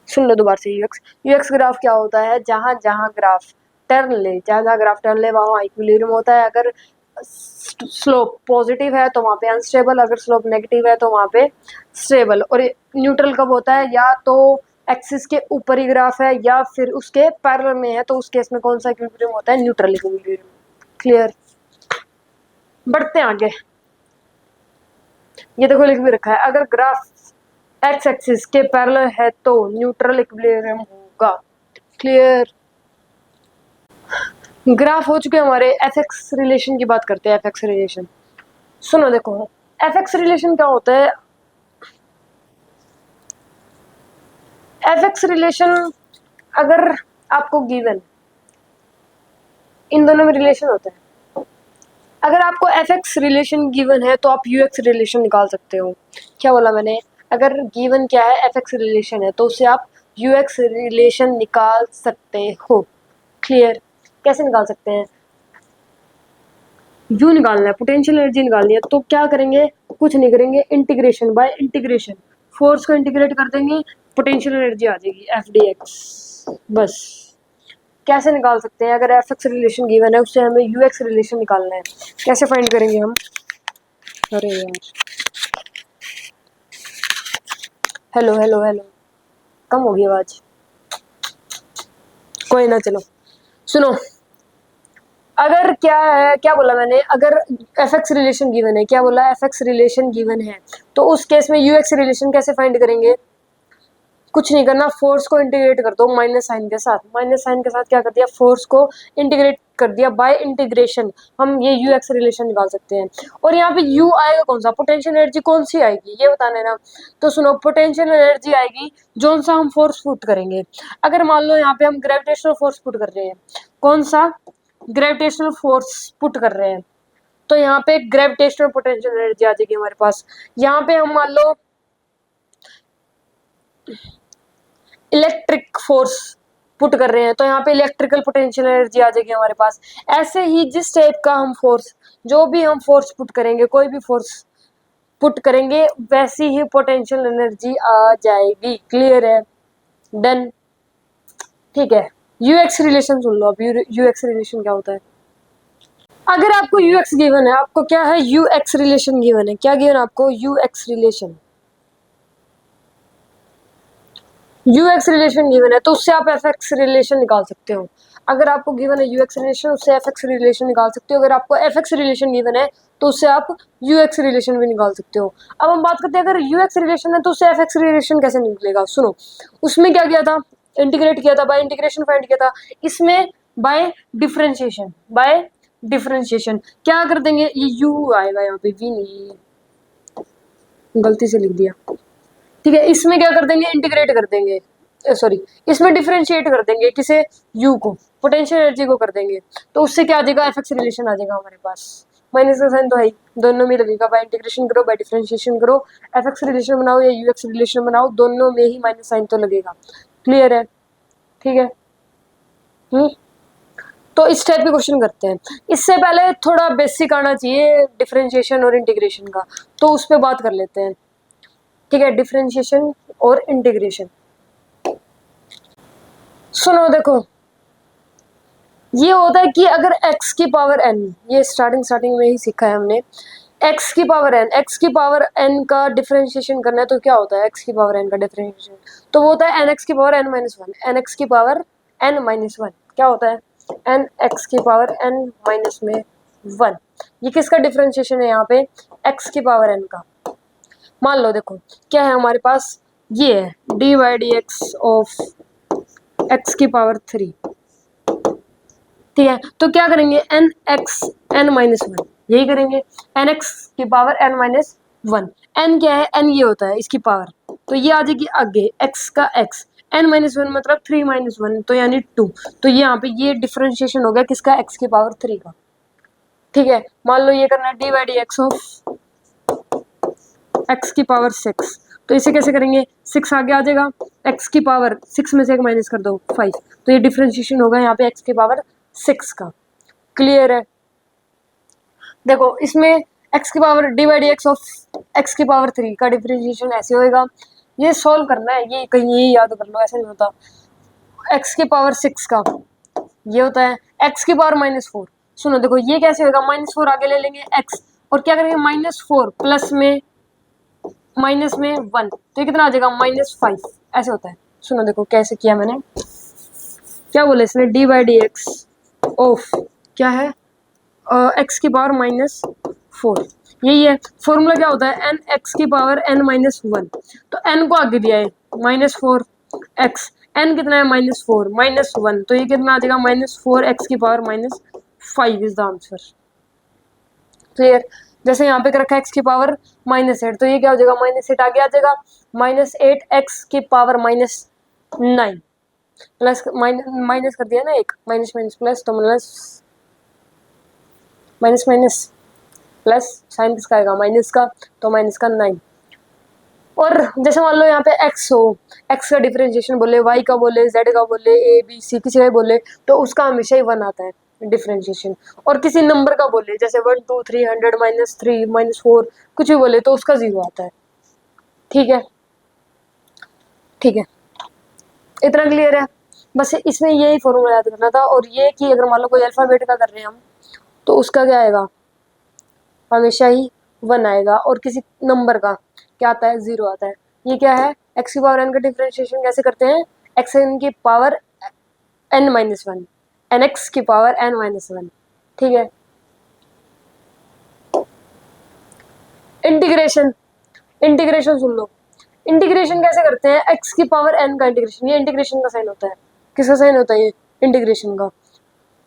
सुन लो दोबारा से। यूएक्स ग्राफ क्या होता है? जहां जहां ग्राफ टर्न ले, जहां जहां ग्राफ टर्न ले वहां इक्विलिब्रियम होता है। अगर स्लोप पॉजिटिव है तो वहां पे अनस्टेबल, अगर स्लोप नेगेटिव है तो वहां पे स्टेबल। और न्यूट्रल कब होता है? या तो एक्सिस के ऊपर ही ग्राफ है या फिर उसके पैरेलल में है, तो उस केस में कौन सा इक्विलिब्रियम होता है? Neutral equilibrium. क्लियर? बढ़ते हैं आगे। ये देखो लिख भी रखा है, अगर ग्राफ एक्स एक्सिस के पैरेलल है तो न्यूट्रल इक्विलिब्रियम होगा। क्लियर? ग्राफ हो चुके हमारे। एफ एक्स रिलेशन की बात करते हैं। एफ एक्स रिलेशन सुनो, देखो एफ एक्स रिलेशन क्या होता है? एफ एक्स रिलेशन अगर आपको गिवन, इन दोनों में रिलेशन होता है। अगर आपको एफ एक्स रिलेशन गिवन है तो आप यू एक्स रिलेशन निकाल सकते हो। क्या बोला मैंने? अगर गिवन क्या है? एफ एक्स रिलेशन है, तो उससे आप यू एक्स रिलेशन निकाल सकते हो। क्लियर? कैसे निकाल सकते हैं? यू निकालना है, पोटेंशियल एनर्जी निकालनी है, तो क्या करेंगे? कुछ नहीं करेंगे, इंटीग्रेशन बाय इंटीग्रेशन, फोर्स को इंटीग्रेट कर देंगे, पोटेंशियल एनर्जी आ जाएगी एफ डी एक्स। बस। कैसे निकाल सकते हैं? अगर एफ एक्स रिलेशन गिवन है उससे हमें यू एक्स रिलेशन निकालना है। कैसे फाइंड करेंगे हम? अरे यार, हेलो हेलो हेलो, कम होगी आवाज? कोई ना, चलो सुनो। अगर क्या है, क्या बोला मैंने? अगर एफ एक्स रिलेशन गिवन है, क्या बोला? एफ एक्स रिलेशन गिवन है, तो उस केस में यू एक्स रिलेशन कैसे फाइंड करेंगे? कुछ नहीं करना, फोर्स को इंटीग्रेट कर दो माइनस साइन के साथ। माइनस साइन के साथ क्या कर दिया? फोर्स को इंटीग्रेट कर दिया। बाय इंटीग्रेशन हम ये यू एक्स रिलेशन निकाल सकते हैं। और यहाँ पे यू आएगा कौन सा? पोटेंशियल एनर्जी कौन सी आएगी ये बताना है ना। तो सुनो, पोटेंशियल एनर्जी आएगी जो सा हम फोर्स पुट करेंगे। अगर मान लो यहाँ पे हम ग्रेविटेशनल फोर्स पुट कर रहे हैं, कौन सा? ग्रेविटेशनल फोर्स पुट कर रहे हैं, तो यहाँ पे ग्रेविटेशनल पोटेंशियल एनर्जी आ जाएगी हमारे पास। यहाँ पे हम मान लो इलेक्ट्रिक फोर्स पुट कर रहे हैं, तो यहाँ पे इलेक्ट्रिकल पोटेंशियल एनर्जी आ जाएगी हमारे पास। ऐसे ही जिस टाइप का हम फोर्स, जो भी हम फोर्स पुट करेंगे, कोई भी फोर्स पुट करेंगे, वैसी ही पोटेंशियल एनर्जी आ जाएगी। क्लियर है? डन? ठीक है। यू एक्स रिलेशन सुन लो। अब यू एक्स रिलेशन क्या होता है? अगर आपको यू एक्स गिवन है, आपको क्या है, यू एक्स रिलेशन गिवन है। क्या गिवन आपको? You x relation. You x relation given है तो उससे आप एफ एक्स रिलेशन निकाल सकते हो। अगर आपको गिवन है यू एक्स रिलेशन, उससे एफ एक्स रिलेशन निकाल सकते हो। अगर आपको एफ एक्स रिलेशन गिवन है तो उससे आप यू एक्स रिलेशन भी निकाल सकते हो। अब हम बात करते हैं, अगर यू एक्स रिलेशन है तो उससे एफ एक्स रिलेशन कैसे निकलेगा? सुनो, उसमें क्या किया था, इंटीग्रेट किया था, बाय इंटीग्रेशन फाइंड किया था। इसमें बाय डिफरेंशिएशन, बाय डिफरेंशिएशन क्या कर देंगे, ये यू आएगा यहाँ पे, वी नहीं, गलती से लिख दिया। ठीक है, इसमें क्या कर देंगे, इंटीग्रेट कर देंगे, सॉरी, इसमें डिफरेंशिएट कर देंगे किसे, यू को, पोटेंशियल एनर्जी को कर देंगे। तो उससे क्या आ जाएगा, एफ एक्स रिलेशन आ जाएगा हमारे पास। माइनस का साइन तो है ही, दोनों में लगेगा। बाय इंटीग्रेशन करो, बाय डिफरेंशिएशन करो, एफ एक्स रिलेशन बनाओ या यू एक्स रिलेशन बनाओ, दोनों में ही माइनस साइन तो लगेगा। क्लियर है? ठीक है। तो इस टाइप के क्वेश्चन करते हैं। इससे पहले थोड़ा बेसिक आना चाहिए डिफरेंशिएशन और इंटीग्रेशन का, तो उस पर बात कर लेते हैं। ठीक है, डिफरेंशिएशन और इंटीग्रेशन। सुनो देखो, ये होता है कि अगर x की पावर n, ये स्टार्टिंग में ही सीखा है हमने, x की पावर n का डिफरेंशिएशन करना है तो क्या होता है, x की पावर n का डिफरेंशिएशन तो वो होता है nx की power n minus one, nx की पावर n माइनस वन क्या होता है, nx की पावर n माइनस में वन। ये किसका डिफरेंशिएशन है यहाँ पे, x की पावर n का। मान लो देखो क्या है हमारे पास, ये है d by d x of x की पावर 3। ठीक है, तो क्या करेंगे, n x n minus one, यही करेंगे, एन एक्स की power N minus one. N क्या है, एन ये होता है इसकी पावर, तो ये आ जाएगी आगे एक्स का एक्स, एन माइनस वन मतलब 3 माइनस वन तो यानी 2। तो यहाँ पे ये डिफरेंशिएशन हो गया किसका, एक्स की पावर 3 का। ठीक है, मान लो ये करना है d by d x of x की पावर 6, तो इसे कैसे करेंगे, 6 आगे आ जाएगा, एक्स की पावर 6 में से एक माइनस कर दो 5, तो ये डिफरेंशिएशन होगा यहाँ पे एक्स की पावर 6 का। क्लियर है? देखो इसमें x की power D by d x of x की पावर 3 का डिफरेंशिएशन ऐसे होएगा, ये सोल्व करना है, ये कहीं यही याद कर लो, ऐसे नहीं होता। x की पावर 6 का ये होता है x की पावर माइनस 4। सुनो देखो ये कैसे होगा, माइनस 4 आगे ले लेंगे x और क्या करेंगे, माइनस 4 प्लस में माइनस में 1, तो ये कितना आ जाएगा, माइनस 5, ऐसे होता है। सुनो देखो कैसे किया मैंने, क्या बोले इसने, D by d x of क्या है, एक्स की पावर माइनस 4, यही है फॉर्मूला। क्या होता है, एन एक्स की पावर एन माइनस वन, तो एन को आगे दिया है माइनस 4 एक्स, एन कितना है माइनस 4 माइनस वन, तो ये कितना आ जाएगा, माइनस 4 एक्स की power minus 5 is the answer. Clear? जैसे यहाँ पे रखा है एक्स की पावर माइनस 8, तो ये क्या हो जाएगा, माइनस 8 आगे आ जाएगा, माइनस 8 एक्स की पावर माइनस 9 प्लस माइनस कर दिया ना एक, माइनस माइनस प्लस, तो माइनस माइनस प्लस, साइन किसका आएगा, माइनस का, तो माइनस का 9। और जैसे मान लो यहाँ पे x हो, x का डिफरेंशिएशन बोले, y का बोले, z का बोले, a b c किसी का बोले, तो उसका हमेशा ही 1 आता है डिफरेंशिएशन। और किसी नंबर का बोले जैसे 1 2 300 माइनस 3 माइनस 4 कुछ भी बोले तो उसका 0 आता है। ठीक है, ठीक है, इतना क्लियर है? बस इसमें यही फॉर्मूला याद करना था। और ये कि अगर मान लो कोई अल्फाबेट का कर रहे हैं हम, तो उसका क्या आएगा, हमेशा ही 1 आएगा। और किसी नंबर का क्या आता है, 0 आता है। ये क्या है, एक्स की पावर एन का डिफरेंशिएशन कैसे करते हैं, एक्स एन की power N minus one, n x की पावर एन माइनस वन। ठीक है, इंटीग्रेशन, इंटीग्रेशन सुन लो, इंटीग्रेशन कैसे करते हैं, एक्स की पावर एन का इंटीग्रेशन, ये इंटीग्रेशन का साइन होता है। किसका साइन होता है, ये इंटीग्रेशन का।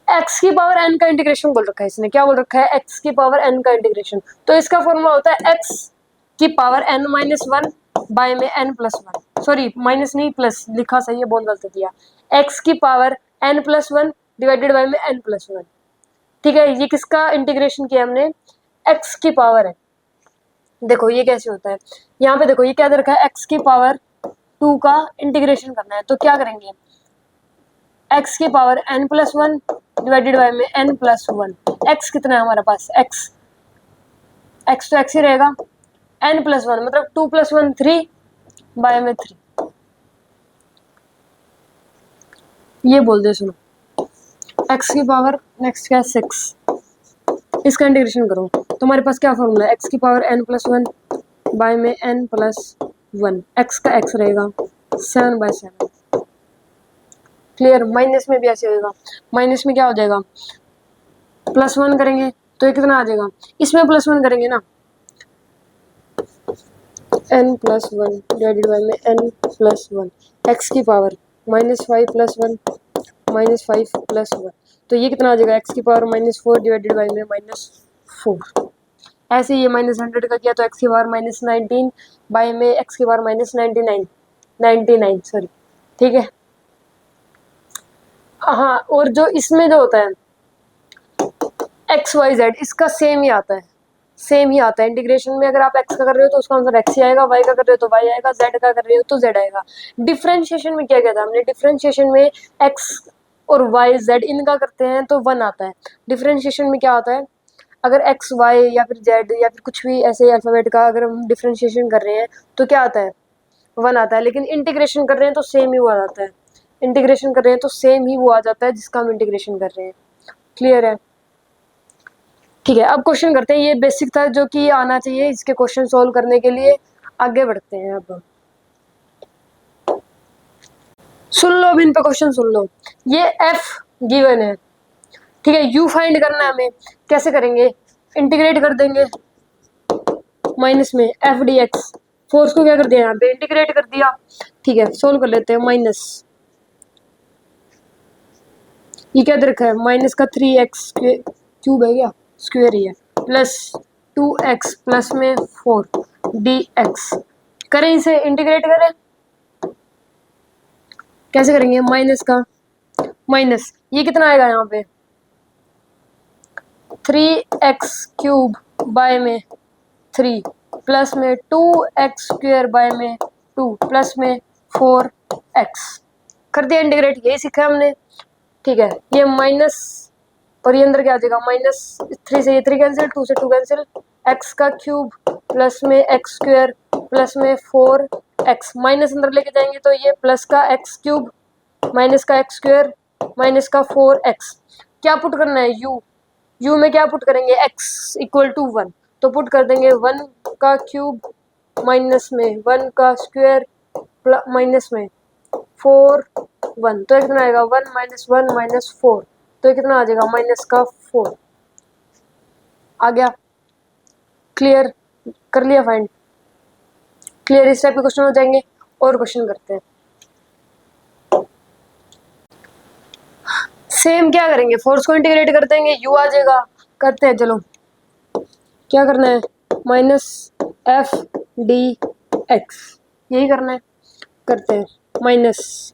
एक्स की पावर एन का इंटीग्रेशन बोल रखा है इसने, क्या बोल रखा है, एक्स की पावर एन का इंटीग्रेशन, तो इसका फॉर्मूला होता है एक्स की power N minus one by में N plus one, sorry minus नहीं प्लस लिखा सही है, बहुत गलत दिया, एक्स की power N plus one divided by में एन प्लस वन। ठीक है, ये किसका इंटीग्रेशन किया हमने, एक्स की पावर है। देखो ये कैसे होता है, यहाँ पे देखो ये क्या दे रखा है, एक्स की पावर 2 का इंटीग्रेशन करना है, तो क्या करेंगे, एक्स की power N plus one divided by में एन प्लस वन। एक्स कितना है हमारे पास, एक्स, एक्स तो एक्स ही रहेगा, एन प्लस वन मतलब 2 प्लस 1 3 बाय में 3। ये बोल दे, सुनो, एक्स की पावर नेक्स्ट क्या है 6, इसका इंटीग्रेशन करो। तुम्हारे पास क्या फॉर्मूला है, एक्स की पावर n+1 बाय में n+1, एक्स का एक्स रहेगा 7/7। क्लियर। माइनस में भी ऐसे होगा, माइनस में क्या हो जाएगा, +1 करेंगे तो ये कितना आ जाएगा, इसमें +1 करेंगे ना, n+1 डिवाइडेड बाय में n+1, एक्स की पावर -5+1 -5+1, तो ये कितना आ जाएगा, एक्स की पावर -4 डिवाइडेड बाय में -4। ऐसे ही ये -100 का किया तो एक्स की पावर -19 बाय में एक्स की पावर -99 सॉरी, ठीक है। हाँ, और जो इसमें जो होता है XYZ, इसका सेम ही आता है, सेम ही आता है इंटीग्रेशन में। अगर आप एक्स का कर रहे हो तो उसका आंसर एक्स ही आएगा, वाई का कर रहे हो तो वाई आएगा, जेड का कर रहे हो तो जेड आएगा। डिफरेंशिएशन में क्या कहता है हमने, डिफरेंशिएशन में एक्स और वाई जेड इनका करते हैं तो 1 आता है। डिफरेंशिएशन में क्या होता है, अगर एक्स वाई या फिर जेड या फिर कुछ भी ऐसे अल्फाबेट का अगर हम डिफरेंशिएशन कर रहे हैं तो क्या आता है, 1 आता है। लेकिन इंटीग्रेशन कर रहे हैं तो सेम ही वो आ जाता है, इंटीग्रेशन कर रहे हैं तो सेम ही वो आ जाता है जिसका हम इंटीग्रेशन कर रहे हैं। क्लियर है, ठीक है। अब क्वेश्चन करते हैं, ये बेसिक था जो कि आना चाहिए इसके क्वेश्चन सॉल्व करने के लिए। आगे बढ़ते हैं, अब सुन लो, अब इन पे क्वेश्चन सुन लो। ये एफ गिवन है, ठीक है, यू फाइंड करना है हमें। कैसे करेंगे, इंटीग्रेट कर देंगे माइनस में एफ डी एक्स, फोर्स को क्या कर दिया यहाँ पे इंटीग्रेट कर दिया, ठीक है। सोल्व कर लेते हैं, माइनस ये क्या दे रखा है, माइनस का 3x क्यूब है क्या, स्क्वायर ही है, प्लस 2x प्लस में 4 dx। करें इसे इंटीग्रेट करें, कैसे करेंगे, माइनस का माइनस, ये कितना आएगा यहाँ पे 3x क्यूब बाय में 3 प्लस में 2x स्क्वायर बाय में 2 प्लस में 4x। कर दिया इंटीग्रेट, यही सीखा हमने, ठीक है। ये माइनस और ये अंदर क्या आ जाएगा, -3 से ये 3 कैंसिल, 2 से 2 कैंसिल, x का क्यूब प्लस में x स्क्वायर प्लस में 4x, माइनस अंदर लेके जाएंगे तो ये प्लस का x क्यूब माइनस का x स्क्वायर माइनस का 4x। क्या पुट करना है, u में क्या पुट करेंगे, x इक्वल टू 1, तो पुट कर देंगे 1 का क्यूब माइनस में 1 का स्क्वायर माइनस में 4 1, तो कितना आएगा 1 - 1 - 4, तो कितना आ जाएगा -4 आ गया। क्लियर, कर लिया फाइंड, क्लियर। इस टाइप के क्वेश्चन हो जाएंगे। और क्वेश्चन करते हैं, सेम क्या करेंगे, फोर्स को इंटीग्रेट कर देंगे, यू आ जाएगा। करते हैं, चलो क्या करना है, -f(d)x, यही करना है। करते हैं, माइनस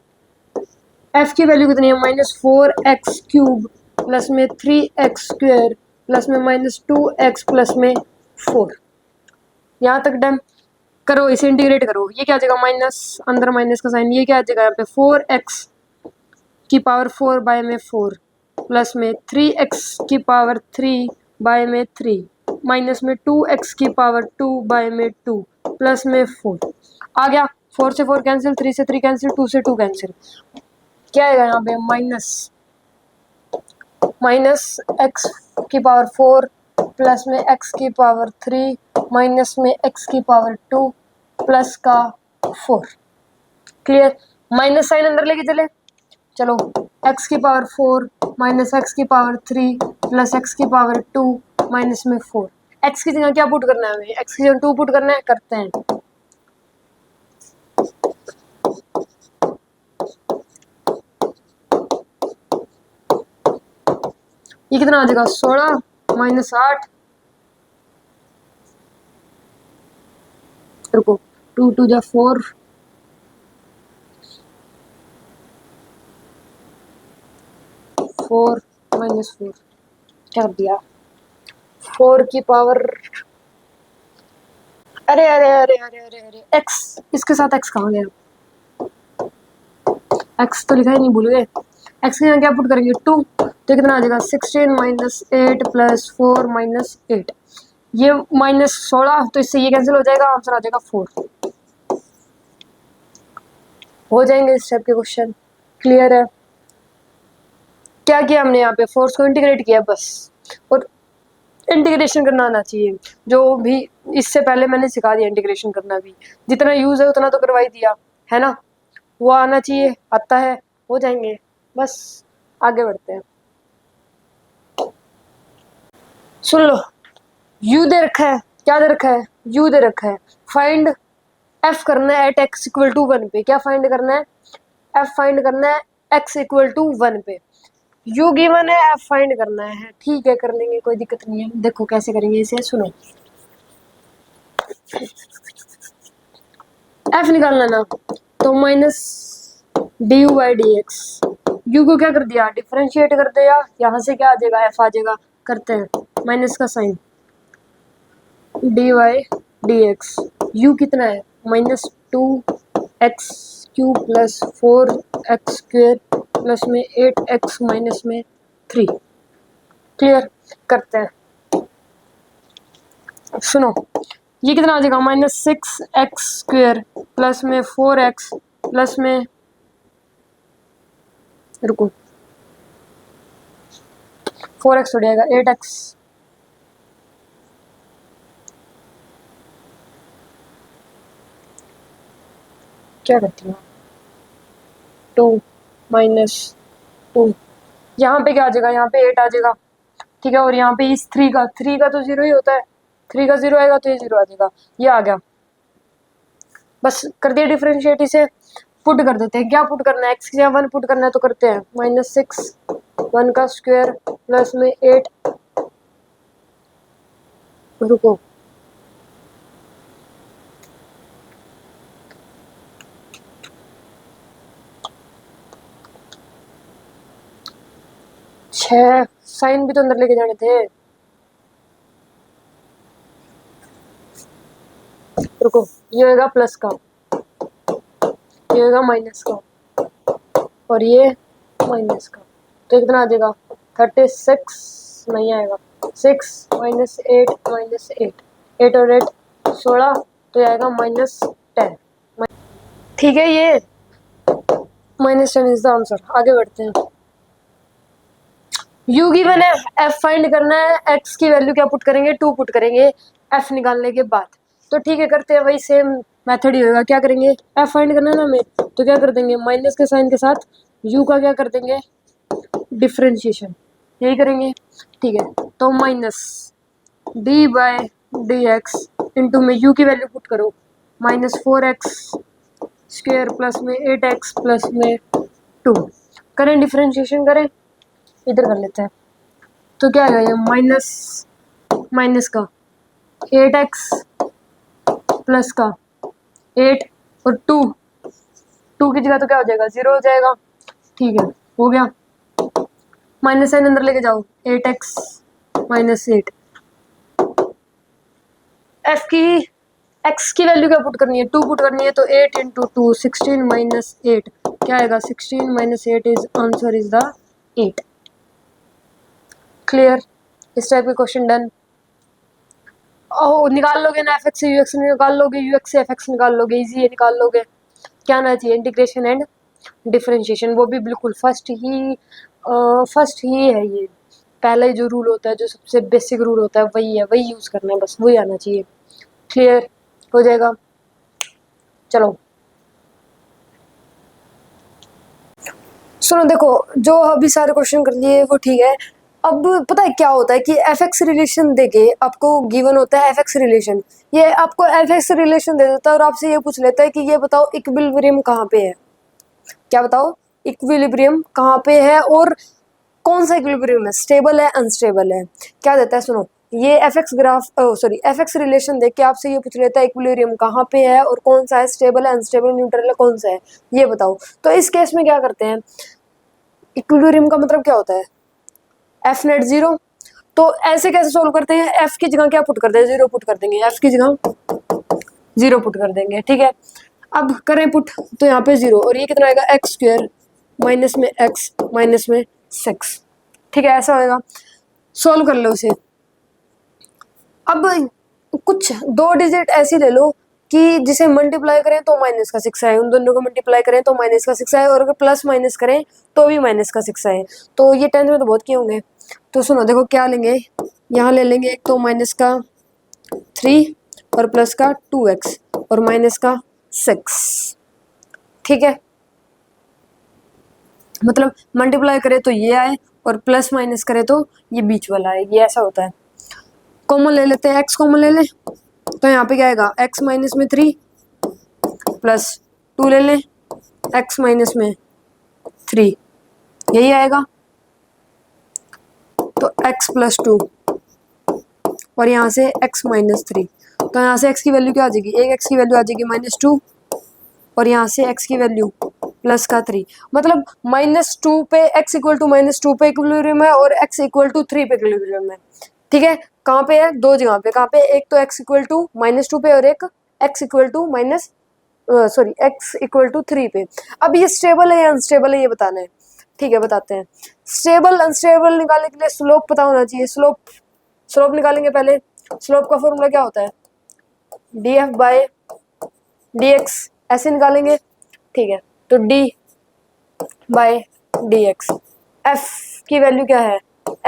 f की वैल्यू कितनी है, -4x क्यूब प्लस में 3x स्क्वायर प्लस में -2x प्लस में 4। यहाँ तक डन करो, इसे इंटीग्रेट करो, ये क्या आ जाएगा, माइनस अंदर माइनस का साइन, ये क्या आ जाएगा यहाँ पे 4x की पावर 4 बाय में 4 प्लस में 3x की पावर 3 बाय में 3 माइनस में 2x की पावर 2 बाय में 2 प्लस में 4 आ गया। 4 से 4 कैंसिल, 3 से 3 कैंसिल, 2 से 2 कैंसिल, क्या आएगा यहाँ पे, माइनस x की पावर 4 प्लस में x की पावर 3 माइनस में x की पावर 2 प्लस का 4। क्लियर, माइनस साइन अंदर लेके चले, चलो x की पावर 4 माइनस x की पावर 3 प्लस x की पावर 2 माइनस में 4। x की जगह क्या पुट करना है हमें, x की जगह 2 पुट करना है, करते हैं। ये कितना आ जाएगा, 16 - 8, रुको 2 2 जा 4, 4 - 4 क्या कर दिया, 4 की पावर, अरे अरे अरे अरे अरे अरे x, इसके साथ x कहाँ गया, x तो लिखा ही नहीं, भूल गए। x की जगह क्या पुट करेंगे 2, तो कितना आ जाएगा 16 - 8 प्लस 4 - 8, ये -16, तो इससे ये कैंसिल हो जाएगा, आंसर आ जाएगा 4। हो जाएंगे इस टाइप के क्वेश्चन। क्लियर है, क्या किया हमने यहाँ पे, फोर्स को इंटीग्रेट किया बस। और इंटीग्रेशन करना आना चाहिए, जो भी इससे पहले मैंने सिखा दिया इंटीग्रेशन करना भी, जितना यूज है उतना तो करवा ही दिया है ना, वो आना चाहिए, आता है, हो जाएंगे। बस आगे बढ़ते हैं। सुन लो, यू दे रखा है, क्या दे रखा है, यू दे रखा है। फाइंड एफ करना है एट एक्स इक्वल टू 1 पे। क्या फाइंड करना है, एफ फाइंड करना है एक्स इक्वल टू 1 पे। यू गिवन है, एफ फाइंड करना है, ठीक है कर लेंगे, कोई दिक्कत नहीं है। देखो कैसे करेंगे इसे, सुनो। एफ निकालना ना, तो minus D you by d x. You को क्या कर दिया, डिफरेंशिएट कर दिया, यहाँ से क्या आ जाएगा, एफ आ जाएगा। करते हैं माइनस का sign, d y d x. U कितना है, -2x cube plus 4x square plus में 8x माइनस में 3। क्लियर, करते हैं। सुनो, ये कितना आ जाएगा, -6x स्क्वेयर प्लस में 4x प्लस में, रुको 4x हो जाएगा 8x, क्या करती हूँ, 2 -2, यहाँ पे क्या आ जाएगा, यहाँ पे 8 आ जाएगा, ठीक है। और यहाँ पे इस 3 का तो 0 ही होता है, 3 का 0 आएगा तो ये 0 आ जाएगा, ये आ गया। बस कर दिया डिफरेंशिएट, इसे पुट कर देते हैं। क्या पुट करना है, एक्स की जगह 1 पुट करना है, तो करते हैं -6 1 का स्क्वायर प्लस में 8, रुको छह, साइन भी तो अंदर लेके जाने थे, रुको। ये होगा प्लस का, ये होगा माइनस का, और ये माइनस का, तो कितना आ जाएगा 36 नहीं आएगा, 6 -8 -8, 8 और 8 16, तो ये आएगा -10। ठीक है, ये -10 इज द आंसर। आगे बढ़ते हैं। यू गिवन है, एफ फाइंड करना है, एक्स की वैल्यू क्या पुट करेंगे, 2 पुट करेंगे एफ निकालने के बाद। तो ठीक है, करते हैं, वही सेम मेथड ही होगा। क्या करेंगे, एफ फाइंड करना है ना हमें, तो क्या कर देंगे, माइनस के साइन के साथ यू का क्या कर देंगे, डिफ्रेंशिएशन, यही करेंगे, ठीक है। तो minus d by d x into में यू की वैल्यू पुट करो, -4x स्क्वेयर प्लस में 8x प्लस में 2। करें डिफ्रेंशिएशन, करें, इधर कर लेते हैं। तो क्या आएगा, ये माइनस का 8x प्लस का 8 और 2 की जगह तो क्या हो जाएगा, 0 हो जाएगा, ठीक है, हो गया। माइनस साइन अंदर लेके जाओ, 8x -8। एफ की एक्स की वैल्यू क्या पुट करनी है, 2 पुट करनी है, तो 8 इंटू 2 16 -8, क्या आएगा, 16 -8 is answer is the 8। Clear, इस टाइप के क्वेश्चन डन। ओह, निकाल लोगे ना, एफ एक्स से यू एक्स निकाल लोगे, यू एक्स से एफ एक्स निकाल लोगे, इजी है, निकाल लोगे। क्या आना चाहिए, इंटीग्रेशन एंड डिफरेंशिएशन, वो भी बिल्कुल फर्स्ट ही है। ये पहला ही जो रूल होता है, जो सबसे बेसिक रूल होता है, वही है, वही यूज करना है, बस वही आना चाहिए। क्लियर हो जाएगा, चलो सुनो। देखो, जो अभी सारे क्वेश्चन कर लिए वो ठीक है। अब पता है क्या होता है कि एफ एक्स रिलेशन देके आपको गिवन होता है एफ एक्स रिलेशन, ये आपको एफ एक्स रिलेशन दे देता है और आपसे ये पूछ लेता है कि ये बताओ इक्विलिब्रियम कहाँ पे है। क्या बताओ, इक्विलिब्रियम कहाँ पे है और कौन सा इक्विलिब्रियम है, स्टेबल है अनस्टेबल है। क्या देता है, सुनो, ये F X graph sorry F x relation देख के आपसे ये पूछ लेता है इक्विलिब्रियम कहाँ पे है और कौन सा है, स्टेबल है अनस्टेबल न्यूट्रल है, कौन सा है, ये बताओ। तो इस केस में क्या करते हैं, इक्विलिब्रियम का मतलब क्या होता है, एफ नेट 0। तो ऐसे कैसे सोल्व करते हैं, एफ की जगह क्या पुट कर देंगे, 0 पुट कर देंगे, एफ की जगह 0 पुट कर देंगे, ठीक है। अब करें पुट, तो यहाँ पे 0, और ये कितना आएगा, एक्स स्क्वेयर माइनस में एक्स माइनस में 6, ठीक है, ऐसा होएगा। सोल्व कर लो उसे। अब कुछ 2 डिजिट ऐसी ले लो कि जिसे मल्टीप्लाई करें तो माइनस का 6 आए, उन दोनों को मल्टीप्लाई करें तो माइनस का 6 आए, और अगर प्लस माइनस करें तो भी माइनस का 6 आए। तो ये 10th में तो बहुत किए होंगे। तो सुनो देखो क्या लेंगे, यहाँ ले लेंगे एक तो माइनस का 3 और प्लस का 2x और माइनस का 6। ठीक है, मतलब मल्टीप्लाई करे तो ये आए और प्लस माइनस करे तो ये बीच वाला आए, ये ऐसा होता है। कॉमन ले लेते हैं, x कॉमन ले लें तो यहाँ पे क्या आएगा, x माइनस में 3 प्लस 2 ले लें, x माइनस में 3 यही आएगा, तो x प्लस 2 और यहाँ से x माइनस 3, तो यहाँ से x की वैल्यू क्या आ जाएगी, एक x की वैल्यू आ जाएगी -2 और यहाँ से x की वैल्यू प्लस का 3, मतलब -2 पे x इक्वल टू -2 पे इक्विलिब्रियम है और x इक्वल टू 3 पे इक्विलिब्रियम है। ठीक है, कहाँ पे है, दो जगह पे, कहाँ पे, एक तो x इक्वल टू -2 पे और एक x equal to x equal to 3 पे। अब ये स्टेबल है या अनस्टेबल है ये बताना है। ठीक है, बताते हैं। स्टेबल अनस्टेबल निकालने के लिए स्लोप पता होना चाहिए। स्लोप निकालेंगे पहले। स्लोप का फॉर्मूला क्या होता है, df बाय dx, ऐसे निकालेंगे। ठीक है, तो d बाय dx, f की वैल्यू क्या है,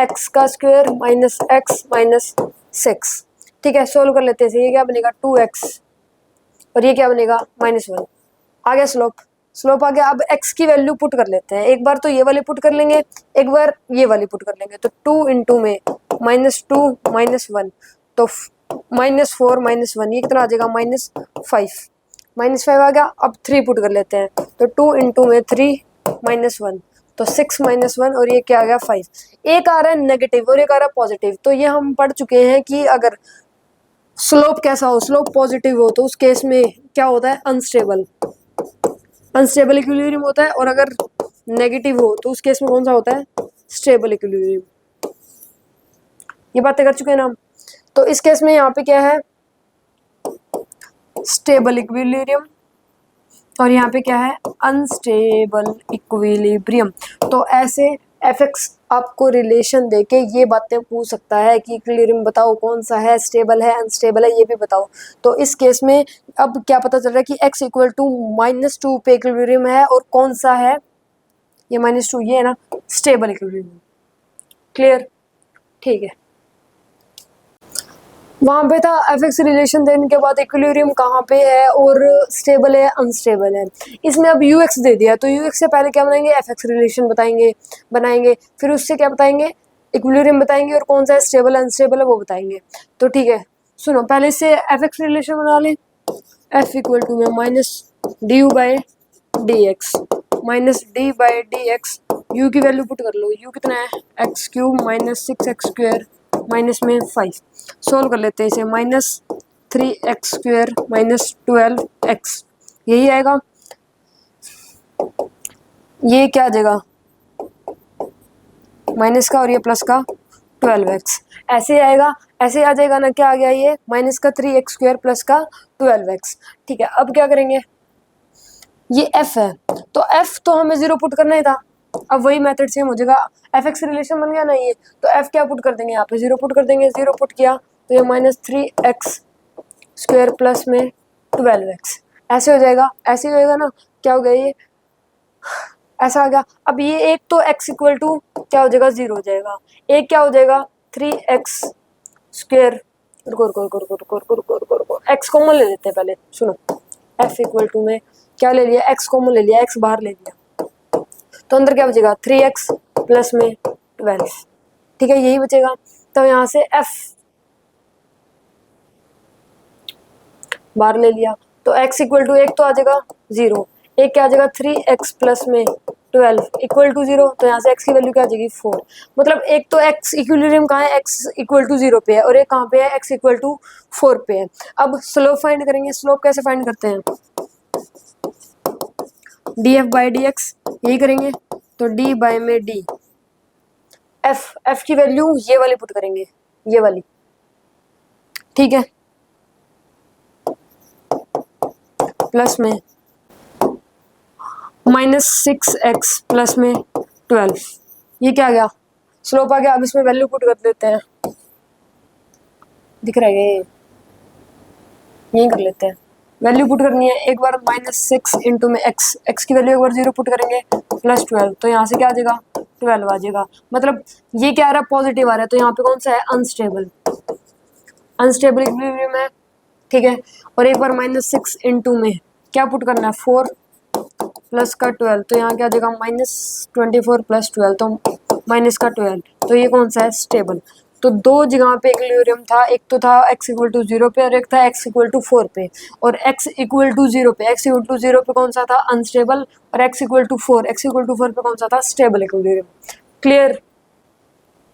x का स्क्वायर माइनस x माइनस 6। ठीक है, सोल्व कर लेते हैं। ये क्या बनेगा 2x और ये क्या बनेगा -1। आ गया स्लोप आ गया। अब x की वैल्यू पुट कर लेते हैं, एक बार तो ये वाली पुट कर लेंगे, एक बार ये वाली पुट कर लेंगे। तो 2 इंटू में -2 -1, तो -4 -1, ये कितना आ जाएगा -5 आ गया। अब 3 पुट कर लेते हैं, तो 2 इंटू में 3 -1, तो 6 -1 और ये क्या आ गया 5। एक आ रहा है नेगेटिव और एक आ रहा है पॉजिटिव। तो ये हम पढ़ चुके हैं कि अगर स्लोप कैसा हो, स्लोप पॉजिटिव हो, तो उस केस में क्या होता है, अनस्टेबल इक्विलिब्रियम होता है, और अगर नेगेटिव हो तो उस केस में कौन सा होता है, स्टेबल इक्विलिब्रियम। ये बातें कर चुके हैं ना हम। तो इस केस में यहाँ पे क्या है, स्टेबल इक्विलिब्रियम, और यहाँ पे क्या है, अनस्टेबल इक्विलिब्रियम। तो ऐसे fx आपको रिलेशन देके ये बातें पूछ सकता है कि इक्विलिब्रियम बताओ कौन सा है, स्टेबल है अनस्टेबल है, ये भी बताओ। तो इस केस में अब क्या पता चल रहा है कि x इक्वल टू -2 पे इक्विलिब्रियम है, और कौन सा है, ये -2, ये है ना स्टेबल इक्विलिब्रियम। क्लियर, ठीक है। वहां पे था एफ रिलेशन देने के बाद इक्विलिब्रियम कहाँ पे है और स्टेबल है अनस्टेबल है। इसमें अब यू एक्स दे दिया, तो यू एक्स से पहले क्या बनाएंगे, एफ रिलेशन बनाएंगे, फिर उससे क्या बताएंगे, इक्विलिब्रियम बताएंगे, और कौन सा है स्टेबल अनस्टेबल है वो बताएंगे। तो ठीक है, सुनो पहले से एफ रिलेशन बना लें। एफ इक्वल टू में -du by dx -d/dx, u की वैल्यू पुट कर लो। u कितना है, x³ -6x² माइनस में 5। सोल्व कर लेते हैं इसे, -3x² -12x, यही आएगा। ये क्या आ जाएगा, माइनस का और ये प्लस का 12x, ऐसे आएगा, ऐसे आ जाएगा ना। क्या आ गया, ये -3x² प्लस का 12x। ठीक है, अब क्या करेंगे, ये f है, तो f तो हमें 0 पुट करना ही था। अब वही मेथड सेम हो जाएगा, एफ रिलेशन बन गया ना ये, तो f क्या पुट कर देंगे, यहाँ पे 0 पुट कर देंगे। 0 पुट किया तो ये -3x² प्लस में 12x, ऐसे हो जाएगा, ऐसे हो जाएगा ना। क्या हो गया, ये ऐसा आ गया। अब ये एक तो x इक्वल टू क्या हो जाएगा, 0 हो जाएगा, एक क्या हो जाएगा 3x²। x कॉमन ले लेते हैं पहले, सुनो। f इक्वल टू में क्या ले लिया, x कॉमन ले लिया, x बाहर ले लिया, तो अंदर क्या बचेगा 3x प्लस में 12। ठीक है, यही बचेगा। तो यहाँ से f बाहर ले लिया, तो x इक्वल टू एक तो आ जाएगा 0, एक क्या आ जाएगा 3x प्लस में 12 इक्वल टू 0। तो यहाँ से x की वैल्यू क्या आ जाएगी 4। मतलब एक तो x इक्विलिब्रियम कहाँ है, x इक्वल टू 0 पे है, और एक कहाँ पे है, x इक्वल टू 4 पे है। अब स्लोप फाइंड करेंगे। स्लोप कैसे फाइंड करते हैं, df बाई dx, यही करेंगे। तो d बाय में d, f की वैल्यू ये वाली पुट करेंगे, ये वाली। ठीक है, प्लस में -6x प्लस में 12, ये क्या आ गया, स्लोप आ गया। अब इसमें वैल्यू पुट कर देते हैं, दिख रहा है ये, यही कर लेते हैं। वैल्यू पुट करनी है, एक बार -6 इंटू में एक्स की वैल्यू एक बार 0 पुट करेंगे +12, तो यहाँ से क्या आ जाएगा 12 आ जाएगा। मतलब ये क्या आ रहा है, पॉजिटिव आ रहा है, तो यहाँ पे कौन सा है, अनस्टेबल, अनस्टेबल इक्विलिब्रियम है, ठीक है। और एक बार -6 इंटू में क्या पुट करना है, 4 प्लस का 12, तो यहाँ क्या आ जाएगा -24 + 12, तो माइनस का 12, तो ये कौन सा है, स्टेबल। तो दो जगह पे इक्विलिब्रियम था, एक तो था x=0 पे और एक था x=4 पे, और x=0 पे, x=0 पे कौन सा था, अनस्टेबल, और x=4 पे कौन सा था, स्टेबल इक्विलिब्रियम। क्लियर।